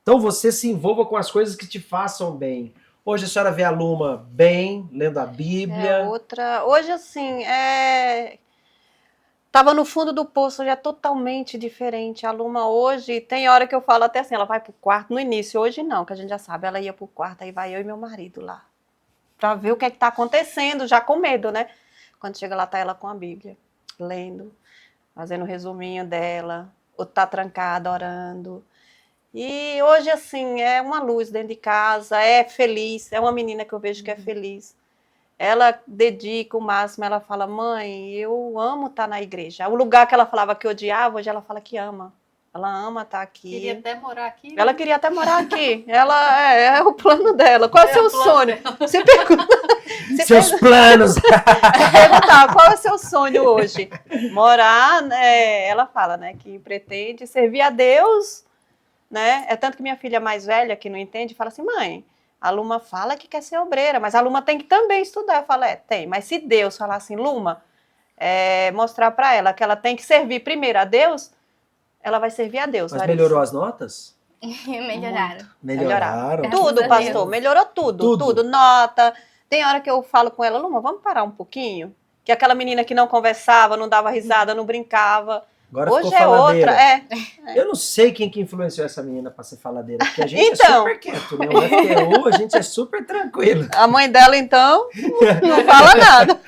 Então você se envolva com as coisas que te façam bem. Hoje a senhora vê a Luma bem, lendo a Bíblia. Hoje, assim, tava no fundo do poço, já é totalmente diferente. A Luma hoje, tem hora que eu falo até assim, ela vai pro quarto, no início, hoje não, que a gente já sabe, ela ia pro quarto, aí vai eu e meu marido lá, pra ver o que é que tá acontecendo, já com medo, né? Quando chega lá, tá ela com a Bíblia, lendo, fazendo o resuminho dela, ou tá trancada, orando. E hoje, assim, é uma luz dentro de casa, é feliz, é uma menina que eu vejo que é feliz. Ela dedica o máximo, ela fala, mãe, eu amo estar na igreja. O lugar que ela falava que odiava, hoje ela fala que ama. Ela ama estar aqui. Queria até morar aqui. Ela queria até morar aqui. Ela é o plano dela. Qual é o seu sonho? Você pergunta. Seus planos. Perguntar, qual é o seu sonho hoje? Morar, né? Ela fala, né, que pretende servir a Deus, né? É tanto que minha filha mais velha, que não entende, fala assim, mãe, a Luma fala que quer ser obreira, mas a Luma tem que também estudar. Eu falo, tem, mas se Deus falar assim, Luma, mostrar para ela que ela tem que servir primeiro a Deus, ela vai servir a Deus. Mas melhorou as notas? Melhoraram. Melhoraram? Tudo, pastor, melhorou tudo. Nota. Tem hora que eu falo com ela, Luma, vamos parar um pouquinho? Que aquela menina que não conversava, não dava risada, não brincava. Agora hoje ficou é faladeira. outra. Eu não sei quem que influenciou essa menina para ser faladeira, porque a gente é super quieto, né? O FTU, a gente é super tranquilo. A mãe dela, então, não fala nada.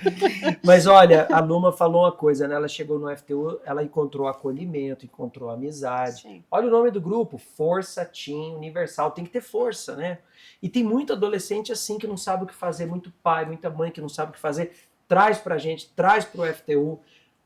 Mas olha, a Luma falou uma coisa, né? Ela chegou no FTU, ela encontrou acolhimento, encontrou amizade. Sim. Olha o nome do grupo, Força Team Universal. Tem que ter força, né? E tem muito adolescente assim que não sabe o que fazer, muito pai, muita mãe que não sabe o que fazer. Traz pra gente, traz pro FTU.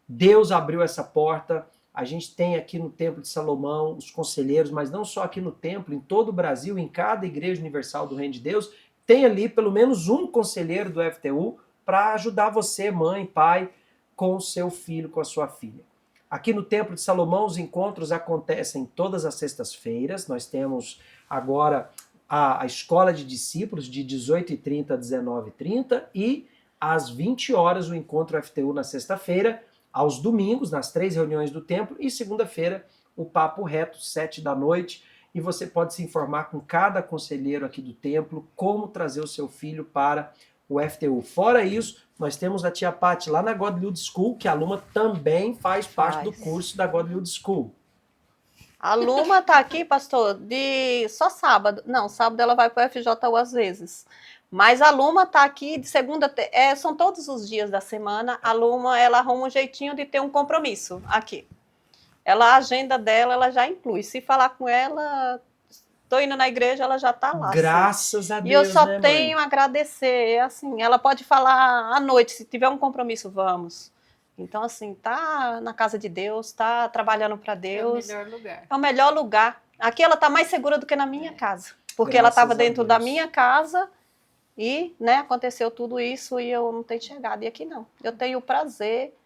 Deus abriu essa porta, a gente tem aqui no Templo de Salomão os conselheiros, mas não só aqui no templo, em todo o Brasil, em cada igreja universal do Reino de Deus, tem ali pelo menos um conselheiro do FTU para ajudar você, mãe, pai, com o seu filho, com a sua filha. Aqui no Templo de Salomão os encontros acontecem todas as sextas-feiras, nós temos agora a escola de discípulos de 18h30 a 19h30 e às 20 horas o encontro FTU na sexta-feira, aos domingos, nas 3 reuniões do templo, e segunda-feira, o Papo Reto, 7 da noite, e você pode se informar com cada conselheiro aqui do templo como trazer o seu filho para o FTU. Fora isso, nós temos a tia Paty lá na Godlywood School, que a Luma também faz parte do curso da Godlywood School. A Luma tá aqui, pastor, só sábado. Não, sábado ela vai para o FJU às vezes. Mas a Luma tá aqui de segunda, são todos os dias da semana. A Luma, ela arruma um jeitinho de ter um compromisso aqui. A agenda dela, ela já inclui. Se falar com ela, tô indo na igreja, ela já tá lá. Graças a Deus, e eu só né, tenho a agradecer. Assim, ela pode falar à noite, se tiver um compromisso, vamos. Então, assim, tá na casa de Deus, tá trabalhando para Deus. É o melhor lugar. É o melhor lugar. Aqui ela tá mais segura do que na minha casa. Porque ela estava dentro da minha casa e, né, aconteceu tudo isso e eu não tenho chegado. E aqui não. Eu tenho o prazer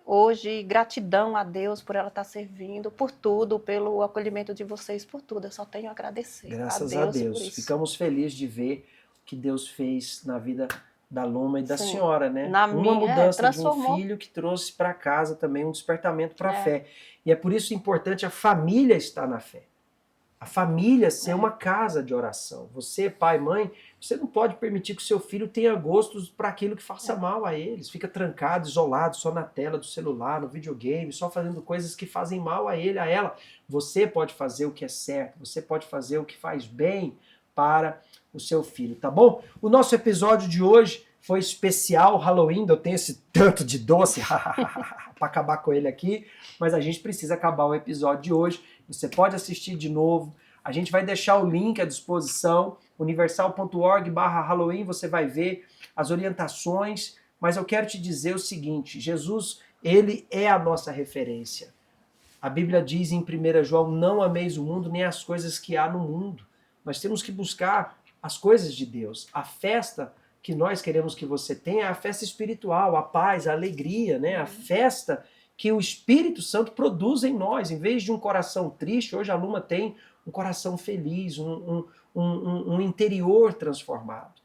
hoje, gratidão a Deus por ela estar servindo, por tudo, pelo acolhimento de vocês, por tudo. Eu só tenho a agradecer. Graças a Deus. Ficamos felizes de ver o que Deus fez na vida da Luma e da senhora, né? Uma mudança de um filho que trouxe para casa também um despertamento para a fé. E é por isso importante a família estar na fé. A família ser uma casa de oração. Você, pai, mãe, você não pode permitir que o seu filho tenha gostos para aquilo que faça mal a eles. Fica trancado, isolado, só na tela do celular, no videogame, só fazendo coisas que fazem mal a ele, a ela. Você pode fazer o que é certo, você pode fazer o que faz bem para o seu filho, tá bom? O nosso episódio de hoje foi especial Halloween, eu tenho esse tanto de doce para acabar com ele aqui, mas a gente precisa acabar o episódio de hoje. Você pode assistir de novo, a gente vai deixar o link à disposição, universal.org/Halloween, você vai ver as orientações, mas eu quero te dizer o seguinte, Jesus, ele é a nossa referência. A Bíblia diz em 1 João, não ameis o mundo nem as coisas que há no mundo. Nós temos que buscar as coisas de Deus. A festa que nós queremos que você tenha é a festa espiritual, a paz, a alegria, né? A festa que o Espírito Santo produz em nós. Em vez de um coração triste, hoje a Luma tem um coração feliz, um interior transformado.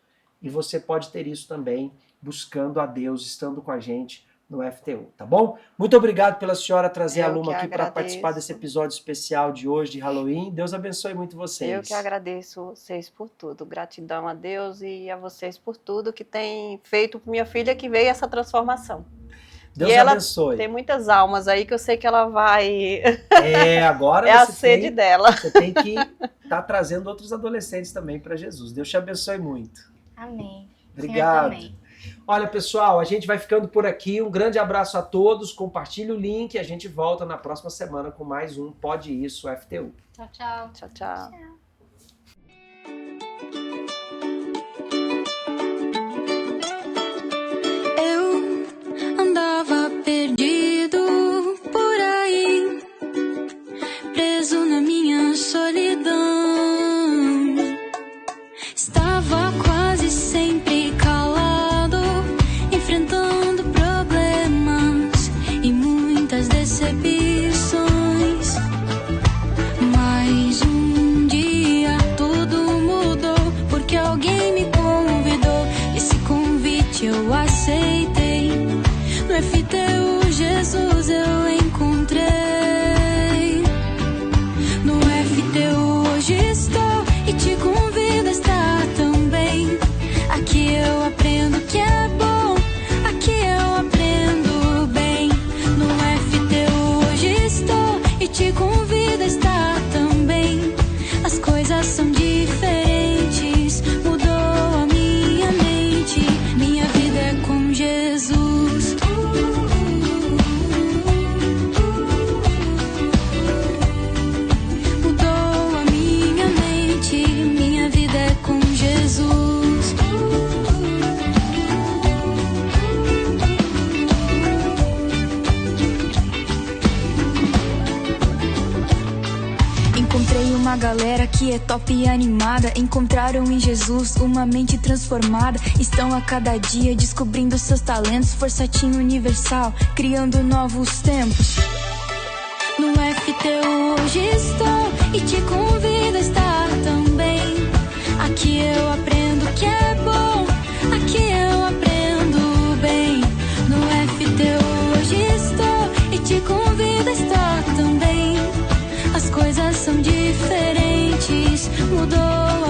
E você pode ter isso também buscando a Deus, estando com a gente no FTU, tá bom? Muito obrigado pela senhora trazer a Luma aqui para participar desse episódio especial de hoje de Halloween. Deus abençoe muito vocês. Eu que agradeço vocês por tudo. Gratidão a Deus e a vocês por tudo que tem feito por minha filha que veio essa transformação. Deus e ela abençoe. Tem muitas almas aí que eu sei que ela vai... Agora é a sede dela. Você tem que estar trazendo outros adolescentes também para Jesus. Deus te abençoe muito. Amém. Obrigado. Olha, pessoal, a gente vai ficando por aqui. Um grande abraço a todos. Compartilhe o link e a gente volta na próxima semana com mais um Pode Isso FTU. Tchau, tchau. Tchau, tchau. Eu andava perdido por aí, preso na minha solidão. Estava quase sempre calado, enfrentando problemas e muitas decepções. Mas um dia tudo mudou, porque alguém me convidou. Esse convite eu aceitei. No FTU Jesus eu encontrei. No FTU hoje estou e te convido a estar também. Aqui eu aprendo que é bom, aqui eu aprendo bem. No FTU hoje estou e te convido a estar também. As coisas são diferentes, mudou a minha mente. Minha vida é com Jesus. Mudou a minha mente. Minha vida é com Jesus. Encontrei uma galera que é top e animada. Encontraram em Jesus uma mente transformada. Estão a cada dia descobrindo seus talentos. Forçatinho universal, criando novos tempos. No FTU hoje estou e te convido a estar também. Aqui eu aprendo que é bom, aqui eu aprendo bem. No FTU hoje estou e te convido a estar também. As coisas são diferentes, mudou